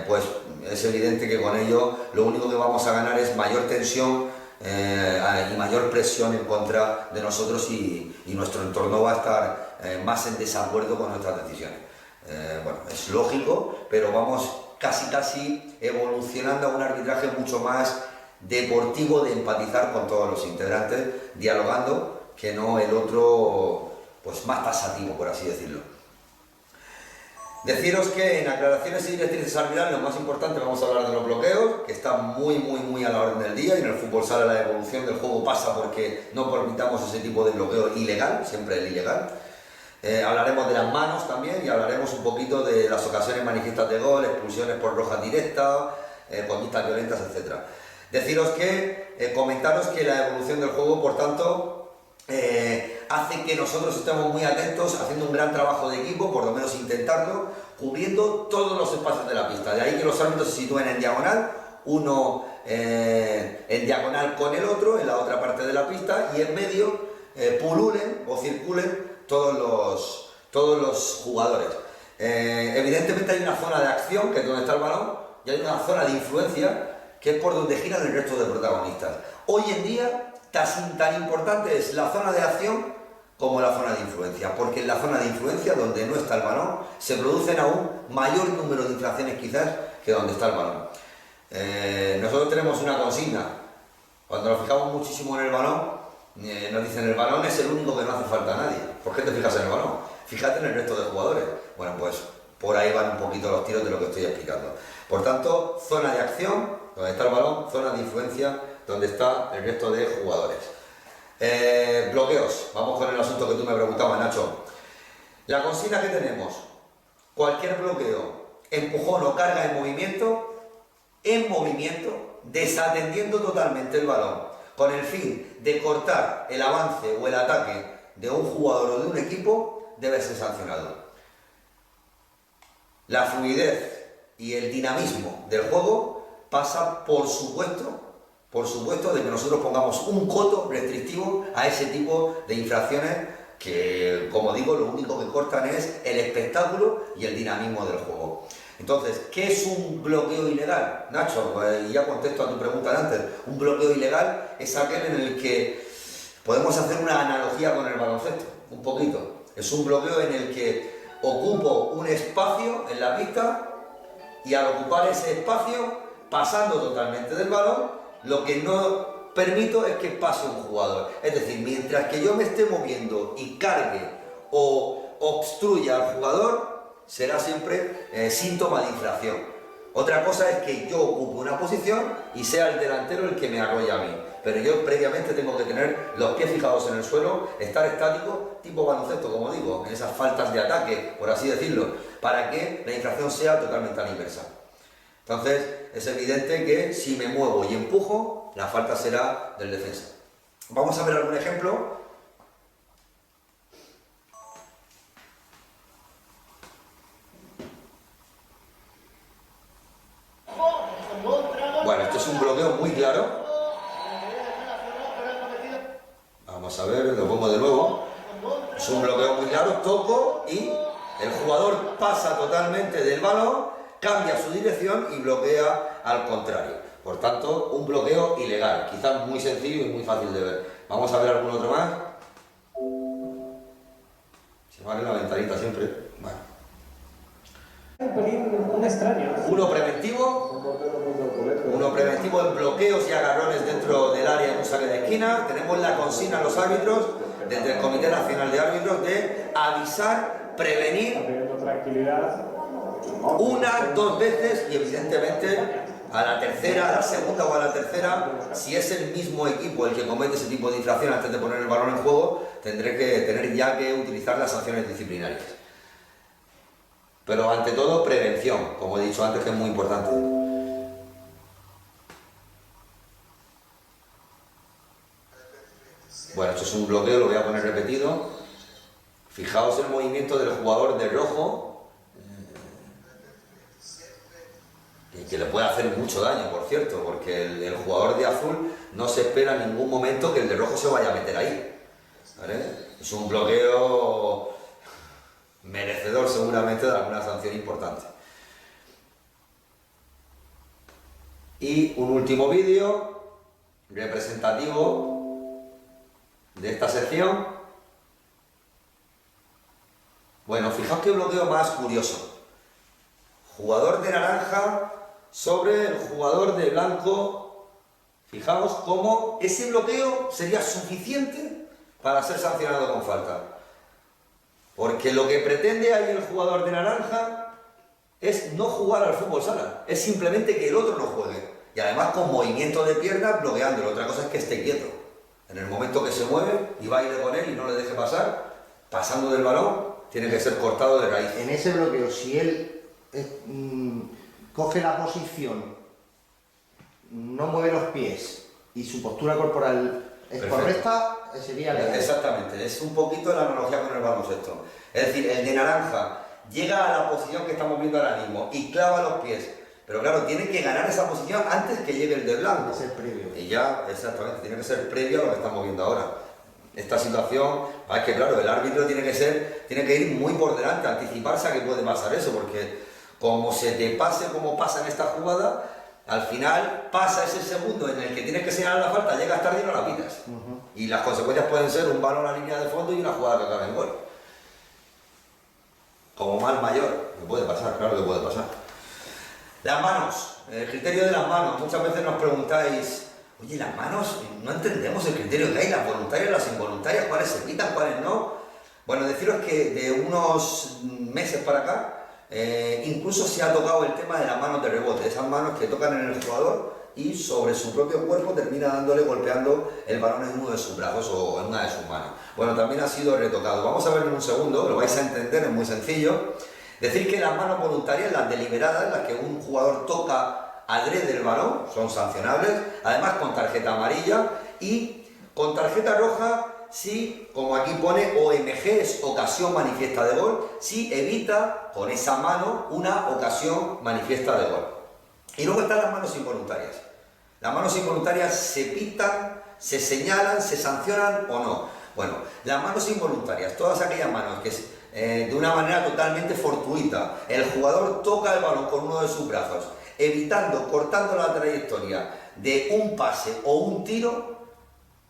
Pues es evidente que con ello lo único que vamos a ganar es mayor tensión y mayor presión en contra de nosotros y nuestro entorno va a estar más en desacuerdo con nuestras decisiones. Bueno, es lógico, pero vamos casi evolucionando a un arbitraje mucho más deportivo, de empatizar con todos los integrantes, dialogando, que no el otro pues más tasativo, por así decirlo. Deciros que en aclaraciones y directrices arbitrales lo más importante, vamos a hablar de los bloqueos, que están muy a la orden del día, y en el fútbol sala la evolución del juego pasa porque no permitamos ese tipo de bloqueo ilegal, siempre el ilegal. Hablaremos de las manos también y hablaremos un poquito de las ocasiones manifiestas de gol, expulsiones por roja directa, conductas violentas, etc. Deciros que, comentaros que la evolución del juego, por tanto, hace que nosotros estemos muy atentos, haciendo un gran trabajo de equipo, por lo menos intentarlo, cubriendo todos los espacios de la pista. De ahí que los árbitros se sitúen en diagonal, uno en diagonal con el otro, en la otra parte de la pista, y en medio pululen o circulen todos los jugadores. Evidentemente hay una zona de acción, que es donde está el balón, y hay una zona de influencia, que es por donde giran el resto de protagonistas. Hoy en día, tan importante es la zona de acción como la zona de influencia, porque en la zona de influencia, donde no está el balón, se producen aún mayor número de infracciones quizás que donde está el balón. Nosotros tenemos una consigna, cuando nos fijamos muchísimo en el balón, nos dicen: el balón es el único que no hace falta a nadie. ¿Por qué te fijas en el balón? Fíjate en el resto de jugadores. Bueno, pues por ahí van un poquito los tiros de lo que estoy explicando. Por tanto, zona de acción, donde está el balón; zona de influencia, donde está el resto de jugadores. Bloqueos. Vamos con el asunto que tú me preguntabas, Nacho. La consigna que tenemos: cualquier bloqueo, empujón o carga en movimiento, desatendiendo totalmente el balón, con el fin de cortar el avance o el ataque de un jugador o de un equipo, debe ser sancionado. La fluidez y el dinamismo del juego pasa, por supuesto, de que nosotros pongamos un coto restrictivo a ese tipo de infracciones que, como digo, lo único que cortan es el espectáculo y el dinamismo del juego. Entonces, ¿qué es un bloqueo ilegal? Nacho, y ya contesto a tu pregunta de antes. Un bloqueo ilegal es aquel en el que podemos hacer una analogía con el baloncesto, un poquito. Es un bloqueo en el que ocupo un espacio en la pista y al ocupar ese espacio, pasando totalmente del balón, lo que no permito es que pase un jugador. Es decir, mientras que yo me esté moviendo y cargue o obstruya al jugador, será siempre síntoma de infracción. Otra cosa es que yo ocupe una posición y sea el delantero el que me arrolla a mí. Pero yo previamente tengo que tener los pies fijados en el suelo, estar estático, tipo baloncesto, como digo, en esas faltas de ataque, por así decirlo, para que la infracción sea totalmente a la inversa. Entonces, es evidente que si me muevo y empujo, la falta será del defensa. Vamos a ver algún ejemplo. Bueno, esto es un bloqueo muy claro. Vamos a ver, lo pongo de nuevo. Es un bloqueo muy claro, toco y el jugador pasa totalmente del balón, cambia su dirección y bloquea al contrario. Por tanto, un bloqueo ilegal, quizás muy sencillo y muy fácil de ver. Vamos a ver algún otro más. Se me abre la ventanita siempre. Bueno. Un extraño. Uno preventivo en bloqueos y agarrones dentro del área en un saque de esquina. Tenemos la consigna a los árbitros desde el Comité Nacional de Árbitros de avisar, prevenir una, dos veces y evidentemente a la tercera, a la segunda o a la tercera, si es el mismo equipo el que comete ese tipo de infracción antes de poner el balón en juego, tendré que tener ya que utilizar las sanciones disciplinarias. Pero ante todo, prevención, como he dicho antes, que es muy importante. Bueno, esto es un bloqueo, lo voy a poner repetido. Fijaos el movimiento del jugador de rojo, que le puede hacer mucho daño, por cierto, porque el jugador de azul no se espera en ningún momento que el de rojo se vaya a meter ahí. ¿Vale? Es un bloqueo merecedor seguramente de alguna sanción importante. Y un último vídeo representativo de esta sección. Bueno, fijaos qué bloqueo más curioso. Jugador de naranja sobre el jugador de blanco. Fijaos cómo ese bloqueo sería suficiente para ser sancionado con falta. Porque lo que pretende ahí el jugador de naranja es no jugar al fútbol sala, es simplemente que el otro no juegue. Y además con movimiento de piernas bloqueándolo. Otra cosa es que esté quieto. En el momento que se mueve y baile con él y no le deje pasar, pasando del balón, tiene que ser cortado de raíz. En ese bloqueo, si él coge la posición, no mueve los pies y su postura corporal es correcta, sería legal. Exactamente, es un poquito la analogía con el baloncesto. Es decir, el de naranja llega a la posición que estamos viendo ahora mismo y clava los pies, pero claro, tiene que ganar esa posición antes que llegue el de blanco. Tiene que ser previo. Y ya, exactamente, tiene que ser previo a lo que estamos viendo ahora. Esta situación, es que claro, el árbitro tiene que ir muy por delante, anticiparse a que puede pasar eso, porque como se te pase como pasa en esta jugada, al final pasa ese segundo en el que tienes que señalar la falta, llegas tarde y no la pitas. Y las consecuencias pueden ser un balón a la línea de fondo y una jugada que acabe en gol. Como mal mayor, que puede pasar, claro que puede pasar. Las manos, el criterio de las manos. Muchas veces nos preguntáis, oye, las manos, no entendemos el criterio que hay, las voluntarias, las involuntarias, cuáles se quitan, cuáles no. Bueno, deciros que de unos meses para acá, incluso se ha tocado el tema de las manos de rebote, esas manos que tocan en el jugador y sobre su propio cuerpo termina golpeando el balón en uno de sus brazos o en una de sus manos. Bueno, también ha sido retocado. Vamos a verlo en un segundo, lo vais a entender, es muy sencillo. Decir que las manos voluntarias, las deliberadas, las que un jugador toca adrede el balón, son sancionables, además con tarjeta amarilla y con tarjeta roja si, como aquí pone, OMG es ocasión manifiesta de gol, si evita con esa mano una ocasión manifiesta de gol. Y luego están las manos involuntarias. Las manos involuntarias se pitan, se señalan, se sancionan o no. Bueno, las manos involuntarias, todas aquellas manos que de una manera totalmente fortuita. El jugador toca el balón con uno de sus brazos, evitando, cortando la trayectoria de un pase o un tiro,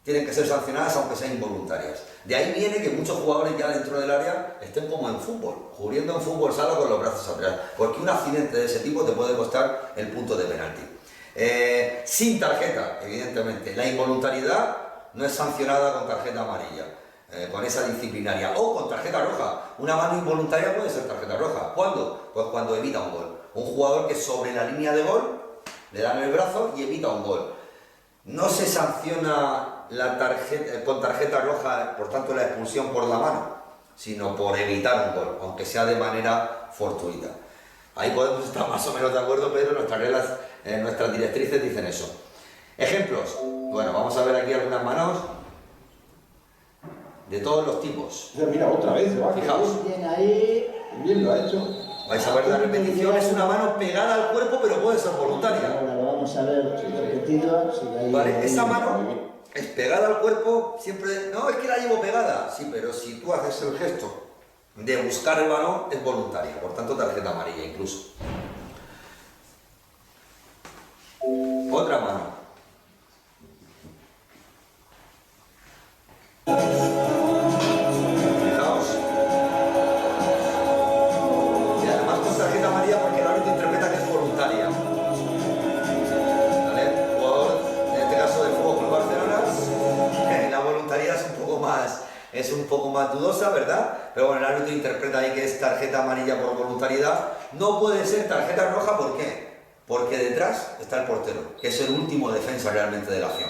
tienen que ser sancionadas aunque sean involuntarias. De ahí viene que muchos jugadores ya dentro del área estén como en fútbol, cubriendo en fútbol sala con los brazos atrás, porque un accidente de ese tipo te puede costar el punto de penalti. Sin tarjeta, evidentemente. La involuntariedad no es sancionada con tarjeta amarilla, con esa disciplinaria, o con tarjeta roja. Una mano involuntaria puede ser tarjeta roja. ¿Cuándo? Pues cuando evita un gol. Un jugador que sobre la línea de gol le dan el brazo y evita un gol. No se sanciona con tarjeta roja, por tanto la expulsión por la mano, sino por evitar un gol, aunque sea de manera fortuita. Ahí podemos estar más o menos de acuerdo, pero nuestras reglas, nuestras directrices dicen eso. Ejemplos. Bueno, vamos a ver aquí algunas manos de todos los tipos. Mira, otra vez, se va. Fijaos. Bien ahí. Bien lo ha hecho. Vais a ver la repetición, es una mano pegada al cuerpo, pero puede ser voluntaria. Ahora lo vamos a ver repetido. Vale, esa mano es pegada al cuerpo, siempre... No, es que la llevo pegada. Sí, pero si tú haces el gesto de buscar el balón, es voluntaria. Por tanto, tarjeta amarilla incluso. Otra mano. Fijaos. Y además con tarjeta amarilla porque el árbitro interpreta que es voluntaria. ¿Vale? Jugador, en este caso del Fútbol Club Barcelona, la voluntariedad es un poco más dudosa, ¿verdad? Pero bueno, el árbitro interpreta ahí que es tarjeta amarilla por voluntariedad. No puede ser tarjeta roja, ¿por qué? Porque detrás está el portero, que es el último defensa realmente de la acción.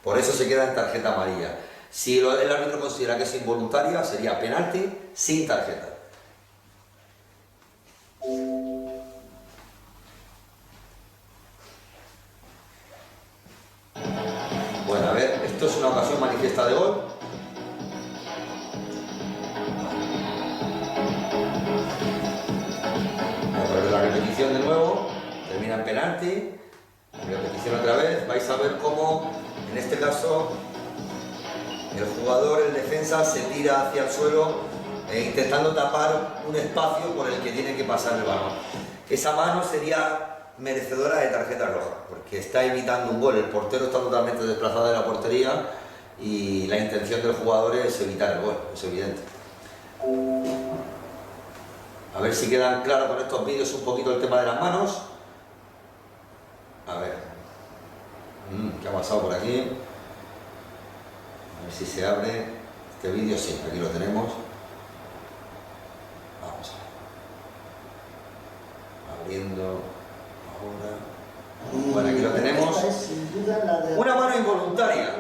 Por eso se queda en tarjeta amarilla. Si el árbitro considera que es involuntaria, sería penalti sin tarjeta. Bueno, a ver, esto es una ocasión manifiesta de gol. Vamos a ver la repetición de nuevo. Termina en penalti. Repetición otra vez. Vais a ver cómo, en este caso, el jugador, el defensa, se tira hacia el suelo intentando tapar un espacio por el que tiene que pasar el balón. Esa mano sería merecedora de tarjeta roja, porque está evitando un gol. El portero está totalmente desplazado de la portería y la intención del jugador es evitar el gol, es evidente. A ver si quedan claros con estos vídeos un poquito el tema de las manos. A ver, ¿qué ha pasado por aquí? A ver si se abre este vídeo. Sí, aquí lo tenemos. Vamos a ver. Abriendo ahora. Bueno, aquí lo tenemos. Una mano involuntaria.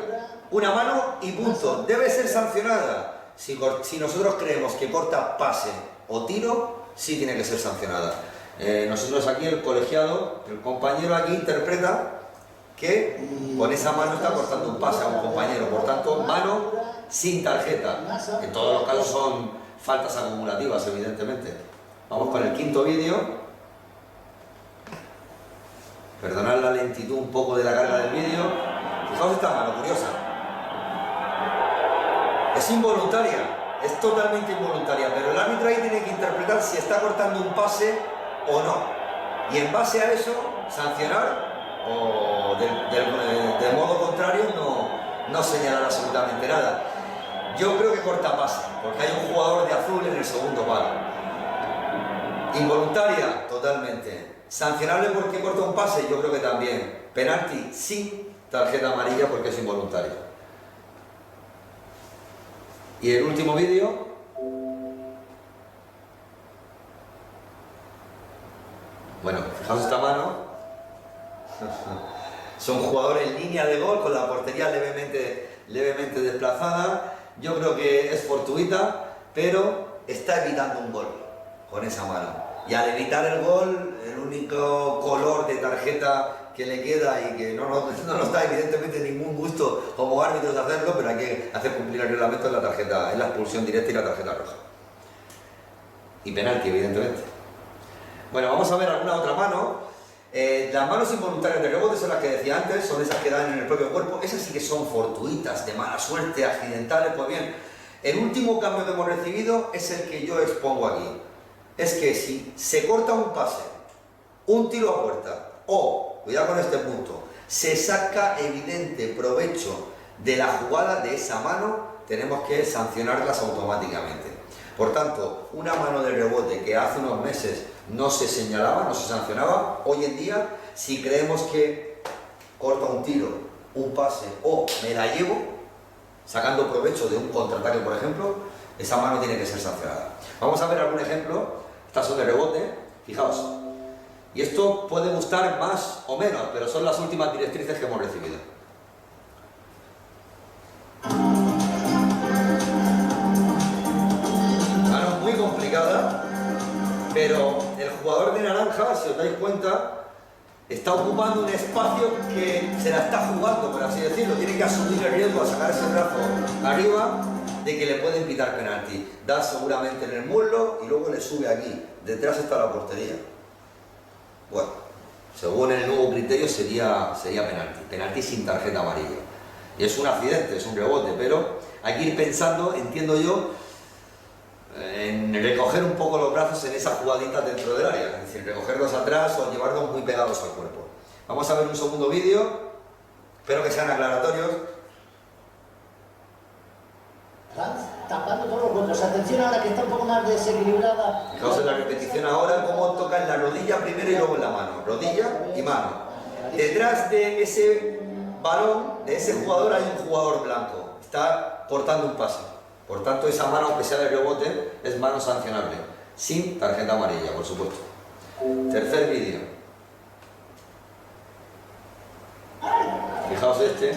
Una mano y punto. Debe ser sancionada. Si nosotros creemos que corta pase o tiro, sí tiene que ser sancionada. Nosotros aquí, el colegiado, el compañero aquí interpreta que con esa mano está cortando un pase a un compañero, por tanto, mano sin tarjeta. En todos los casos son faltas acumulativas, evidentemente. Vamos con el quinto vídeo. Perdonad la lentitud un poco de la carga del vídeo. Fijaos esta mano, curiosa. Es involuntaria, es totalmente involuntaria, pero el árbitro ahí tiene que interpretar si está cortando un pase o no. Y en base a eso, sancionar, o de modo contrario no señalar absolutamente nada. Yo creo que corta pase, porque hay un jugador de azul en el segundo palo. Involuntaria, totalmente. Sancionable porque corta un pase, yo creo que también. Penalti sin tarjeta amarilla porque es involuntario. Y el último vídeo. Bueno, fijaos esta mano. Son jugadores en línea de gol con la portería levemente desplazada. Yo creo que es fortuita, pero está evitando un gol con esa mano. Y al evitar el gol, el único color de tarjeta que le queda y que no nos da evidentemente ningún gusto como árbitros hacerlo, pero hay que hacer cumplir el reglamento en la tarjeta, en la expulsión directa y la tarjeta roja. Y penalti, evidentemente. Bueno, vamos a ver alguna otra mano. Las manos involuntarias de rebote son las que decía antes, son esas que dan en el propio cuerpo. Esas sí que son fortuitas, de mala suerte, accidentales. Pues bien, El último cambio que hemos recibido es el que yo expongo aquí. Es que si se corta un pase, un tiro a puerta o, cuidado con este punto, se saca evidente provecho de la jugada de esa mano, tenemos que sancionarlas automáticamente. Por tanto, una mano de rebote que hace unos meses no se señalaba, no se sancionaba, hoy en día, si creemos que corta un tiro, un pase o me la llevo, sacando provecho de un contraataque, por ejemplo, esa mano tiene que ser sancionada. Vamos a ver algún ejemplo. Estas son de rebote, fijaos. Y esto puede gustar más o menos, pero son las últimas directrices que hemos recibido. Mano muy complicada, pero el jugador de naranja, si os dais cuenta, está ocupando un espacio que se la está jugando, por así decirlo. Tiene que asumir el riesgo a sacar ese brazo arriba de que le pueden pitar penalti. Da seguramente en el muslo y luego le sube aquí. Detrás está la portería. Bueno, según el nuevo criterio sería penalti. Penalti sin tarjeta amarilla. Y es un accidente, es un rebote, pero hay que ir pensando, entiendo yo, en recoger un poco los brazos en esa jugadita dentro del área, es decir, recogerlos atrás o llevarlos muy pegados al cuerpo. Vamos a ver un segundo vídeo, espero que sean aclaratorios. Tapando todos los huecos. Atención ahora que está un poco más desequilibrada. Fijaos en la repetición ahora cómo toca en la rodilla primero y luego en la mano, rodilla y mano. Detrás de ese balón, de ese jugador, hay un jugador blanco, está cortando un pase. Por tanto, esa mano, aunque sea de rebote, es mano sancionable, sin tarjeta amarilla, por supuesto. Tercer vídeo. Fijaos este.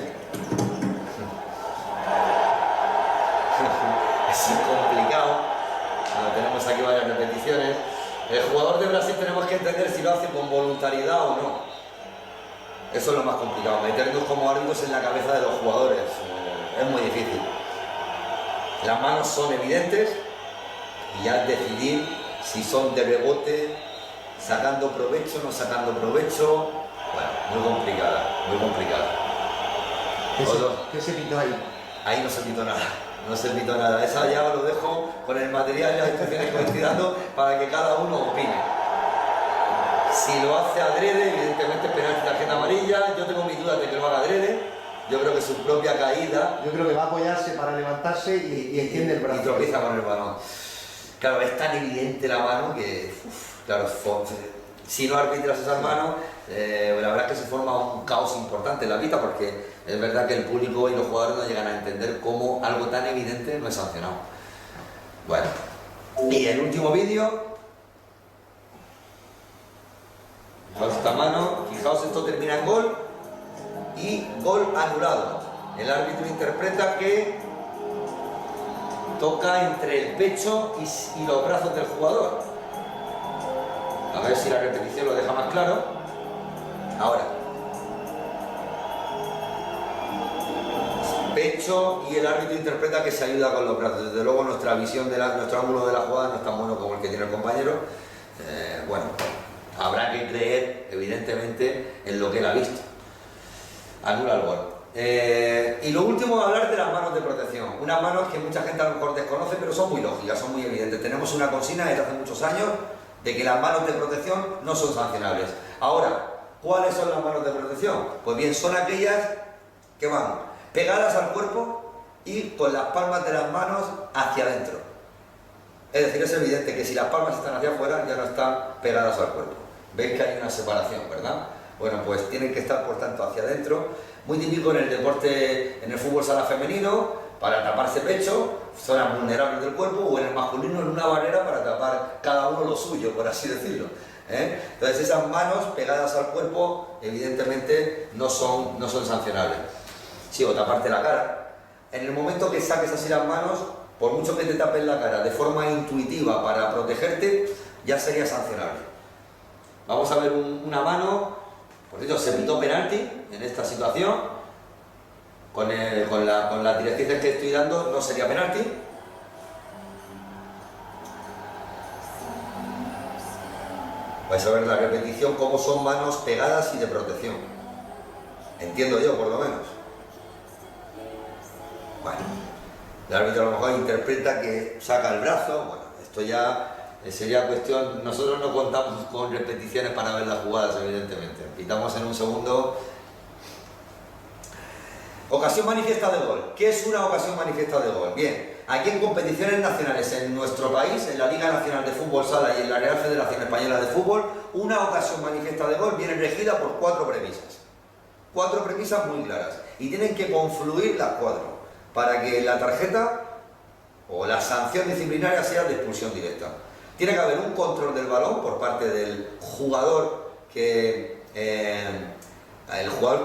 Es complicado. Bueno, tenemos aquí varias repeticiones. El jugador de Brasil tenemos que entender si lo hace con voluntariedad o no. Eso es lo más complicado, meternos como árbitros en la cabeza de los jugadores. Es muy difícil. Las manos son evidentes y ya decidir si son de rebote, sacando provecho, no sacando provecho. Bueno, muy complicada, muy complicada. ¿Qué se pitó ahí? Ahí no se pitó nada, no se pitó nada. Esa ya lo dejo con el material y las instrucciones que estoy dando para que cada uno opine. Si lo hace adrede, evidentemente penalti, tarjeta amarilla. Yo tengo mis dudas de que lo haga adrede. Yo creo que su propia caída... Yo creo que va a apoyarse para levantarse y extiende el brazo. Y tropieza con el balón. Claro, es tan evidente la mano que... claro, si no arbitras esas manos, la verdad es que se forma un caos importante en la pista, porque es verdad que el público y los jugadores no llegan a entender cómo algo tan evidente no es sancionado. Bueno, y el último vídeo... Fijaos esta mano, fijaos, esto termina en gol. Y gol anulado. El árbitro interpreta que toca entre el pecho y los brazos del jugador. A ver si la repetición lo deja más claro. Ahora. Pecho y el árbitro interpreta que se ayuda con los brazos. Desde luego nuestra visión de nuestro ángulo de la jugada no es tan bueno como el que tiene el compañero. Bueno, habrá que creer evidentemente en lo que él ha visto. Anula el gol. Y lo último, hablar de las manos de protección. Unas manos que mucha gente a lo mejor desconoce, pero son muy lógicas, son muy evidentes. Tenemos una consigna desde hace muchos años de que las manos de protección no son sancionables. Ahora, ¿cuáles son las manos de protección? Pues bien, son aquellas que van pegadas al cuerpo y con las palmas de las manos hacia adentro. Es decir, es evidente que si las palmas están hacia afuera, ya no están pegadas al cuerpo. Veis que hay una separación, ¿verdad? Bueno, pues tienen que estar, por tanto, hacia adentro. Muy típico en el deporte, en el fútbol sala femenino, para taparse pecho, zonas vulnerables del cuerpo, o en el masculino en una barrera para tapar cada uno lo suyo, por así decirlo. Entonces esas manos pegadas al cuerpo, evidentemente, no son sancionables. Sí, o taparte la cara. En el momento que saques así las manos, por mucho que te tapes la cara de forma intuitiva para protegerte, ya sería sancionable. Vamos a ver una mano. Por cierto, se pitó penalti en esta situación. Con las directrices que estoy dando no sería penalti. Vais a ver la repetición, cómo son manos pegadas y de protección. Entiendo yo, por lo menos. Bueno, El árbitro a lo mejor interpreta que saca el brazo, bueno, esto ya sería cuestión, nosotros no contamos con repeticiones para ver las jugadas, evidentemente. Pitamos en un segundo. Ocasión manifiesta de gol. ¿Qué es una ocasión manifiesta de gol? Bien, aquí en competiciones nacionales en nuestro país, en la Liga Nacional de Fútbol Sala y en la Real Federación Española de Fútbol, una ocasión manifiesta de gol viene regida por 4 premisas. 4 premisas muy claras. Y tienen que confluir las 4 para que la tarjeta o la sanción disciplinaria sea de expulsión directa. Tiene que haber un control del balón por parte del jugador que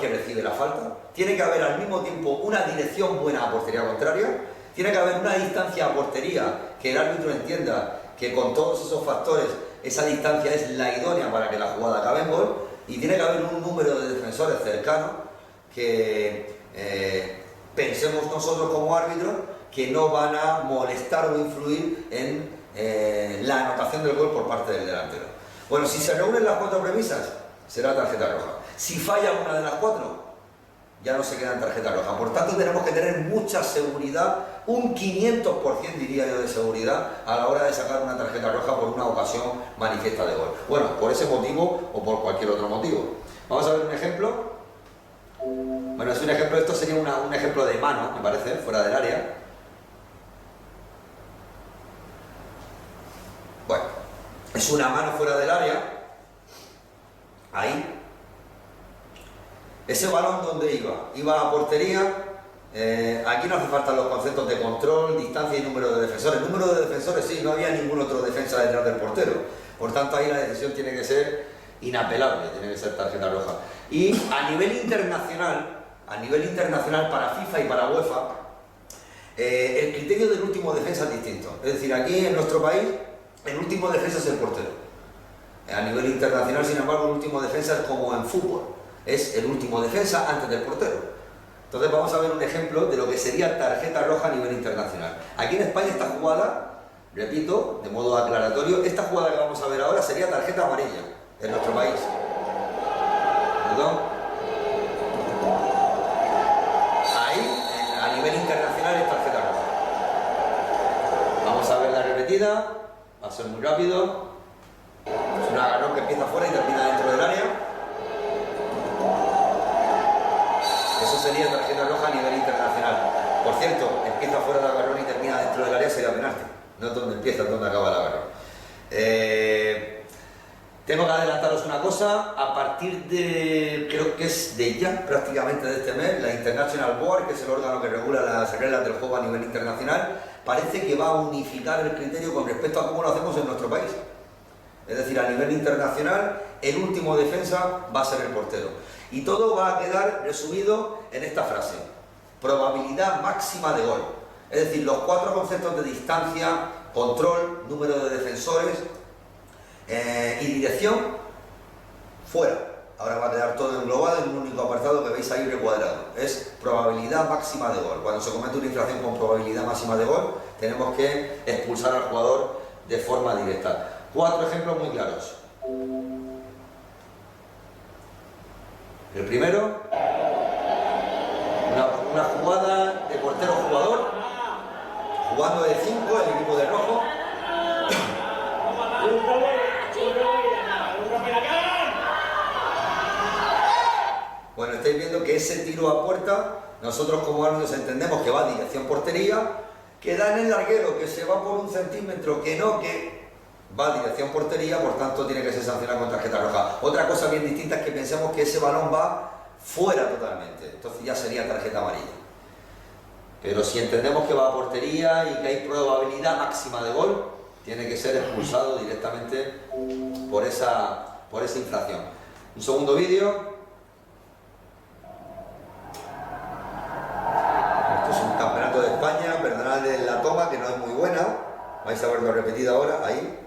recibe la falta. Tiene que haber al mismo tiempo una dirección buena a portería contraria. Tiene que haber una distancia a portería que el árbitro entienda que con todos esos factores esa distancia es la idónea para que la jugada acabe en gol. Y tiene que haber un número de defensores cercanos que pensemos nosotros como árbitros que no van a molestar o influir en la anotación del gol por parte del delantero. Bueno, si se reúnen las 4 premisas, será tarjeta roja. Si falla una de las 4, ya no se queda en tarjeta roja. Por tanto, tenemos que tener mucha seguridad, un 500% diría yo de seguridad a la hora de sacar una tarjeta roja por una ocasión manifiesta de gol. Bueno, por ese motivo o por cualquier otro motivo. Vamos a ver un ejemplo. Bueno, es un ejemplo, esto sería un ejemplo de mano, me parece, fuera del área. Bueno, es una mano fuera del área. Ahí. Ese balón, ¿dónde iba? Iba a portería. Aquí no hace falta los conceptos de control, distancia y número de defensores. Número de defensores, sí, no había ningún otro defensa detrás del portero. Por tanto, ahí la decisión tiene que ser inapelable, tiene que ser tarjeta roja. Y a nivel internacional para FIFA y para UEFA, el criterio del último defensa es distinto. Es decir, aquí en nuestro país, el último defensa es el portero. A nivel internacional, sin embargo, el último defensa es como en fútbol. Es el último defensa antes del portero. Entonces vamos a ver un ejemplo de lo que sería tarjeta roja a nivel internacional. Aquí en España esta jugada, repito, de modo aclaratorio, esta jugada que vamos a ver ahora sería tarjeta amarilla en nuestro país. ¿Perdón? Ahí, a nivel internacional, es tarjeta roja. Vamos a ver la repetida, va a ser muy rápido. Es un agarrón que empieza fuera y termina dentro del área. Eso sería tarjeta roja a nivel internacional. Por cierto, empieza fuera del agarrón y termina dentro del área, sería penalti. No es donde empieza, es donde acaba el agarrón. Tengo que adelantaros una cosa. A partir de, creo que es de ya, prácticamente de este mes, la International Board, que es el órgano que regula las reglas del juego a nivel internacional, parece que va a unificar el criterio con respecto a cómo lo hacemos en nuestro país. Es decir, a nivel internacional, el último defensa va a ser el portero. Y todo va a quedar resumido en esta frase: probabilidad máxima de gol. Es decir, los 4 conceptos de distancia, control, número de defensores y dirección, fuera. Ahora va a quedar todo englobado en un único apartado que veis ahí recuadrado. Es probabilidad máxima de gol. Cuando se comete una infracción con probabilidad máxima de gol, tenemos que expulsar al jugador de forma directa. 4 ejemplos muy claros. El primero, una jugada de portero-jugador, jugando de 5 el equipo de rojo. Bueno, estáis viendo que ese tiro a puerta, nosotros como árbitros entendemos que va a dirección portería, que da en el larguero, que se va por 1 centímetro, que no, que va a dirección portería, por tanto tiene que ser sancionado con tarjeta roja. Otra cosa bien distinta es que pensemos que ese balón va fuera totalmente, entonces ya sería tarjeta amarilla. Pero si entendemos que va a portería y que hay probabilidad máxima de gol, tiene que ser expulsado directamente por esa infracción. Un segundo vídeo. Esto es un campeonato de España, perdonad la toma que no es muy buena, vais a verlo repetido ahora, ahí.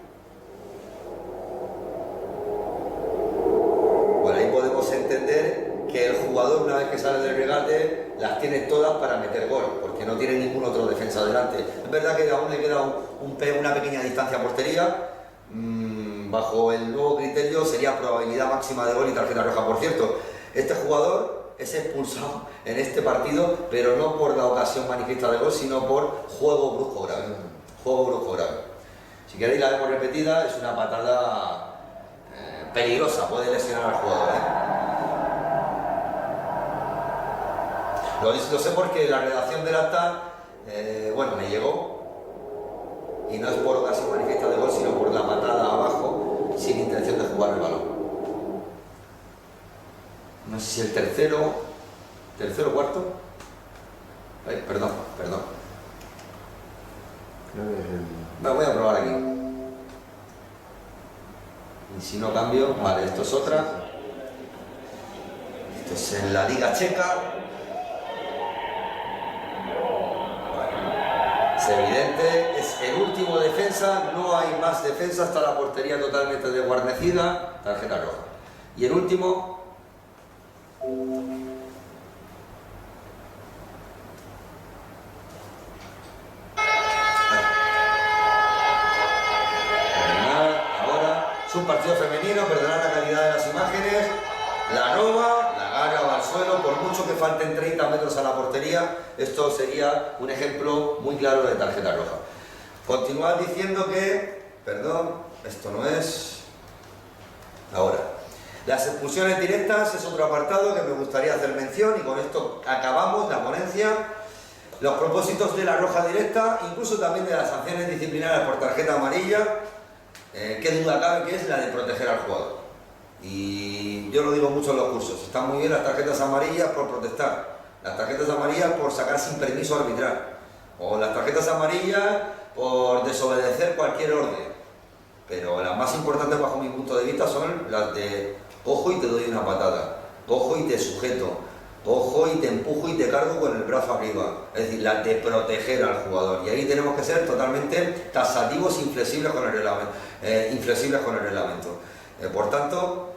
Bueno, ahí podemos entender que el jugador, una vez que sale del regate, las tiene todas para meter gol, porque no tiene ningún otro defensa delante. Es verdad que aún le queda una pequeña distancia a portería. Bajo el nuevo criterio sería probabilidad máxima de gol y tarjeta roja. Por cierto, este jugador es expulsado en este partido, pero no por la ocasión manifiesta de gol, sino por juego brusco grave. Juego brusco grave. Si queréis la vemos repetida, es una patada peligrosa, puede lesionar al jugador. Lo sé porque la redacción del acta, bueno, me llegó, y no es por ocasión manifiesta de gol, sino por la patada abajo, sin intención de jugar el balón. No sé si el tercero o cuarto. Ay, perdón. Creo que es el... Me voy a probar aquí. Y si no cambio, vale, esto es otra. Esto es en la Liga Checa. Es evidente, es el último defensa, no hay más defensa, está la portería totalmente desguarnecida, tarjeta roja. Y el último... Es un partido femenino, perdonad la calidad de las imágenes, la roba, la agarra, va al suelo, por mucho que falten 30 metros a la portería, esto sería un ejemplo muy claro de tarjeta roja. Continuad diciendo que, perdón, esto no es, ahora, las expulsiones directas es otro apartado que me gustaría hacer mención y con esto acabamos la ponencia. Los propósitos de la roja directa, incluso también de las sanciones disciplinarias por tarjeta amarilla, qué duda cabe que es la de proteger al jugador. Y yo lo digo mucho en los cursos, están muy bien las tarjetas amarillas por protestar, las tarjetas amarillas por sacar sin permiso arbitral, o las tarjetas amarillas por desobedecer cualquier orden, pero las más importantes bajo mi punto de vista son las de ojo y te doy una patada, ojo y te sujeto, ojo y te empujo y te cargo con el brazo arriba, es decir, la de proteger al jugador. Y ahí tenemos que ser totalmente taxativos e inflexibles con el reglamento. Por tanto,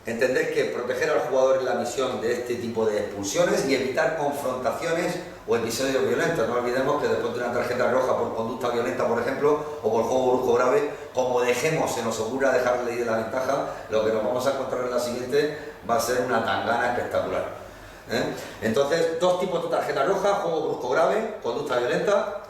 entended que proteger al jugador es la misión de este tipo de expulsiones y evitar confrontaciones o episodios violentos. No olvidemos que después de una tarjeta roja por conducta violenta, por ejemplo, o por juego brusco grave, como dejemos, se nos ocurra dejarle ir la ventaja, lo que nos vamos a encontrar en la siguiente va a ser una tangana espectacular. Entonces, dos tipos de tarjeta roja: juego brusco grave, conducta violenta,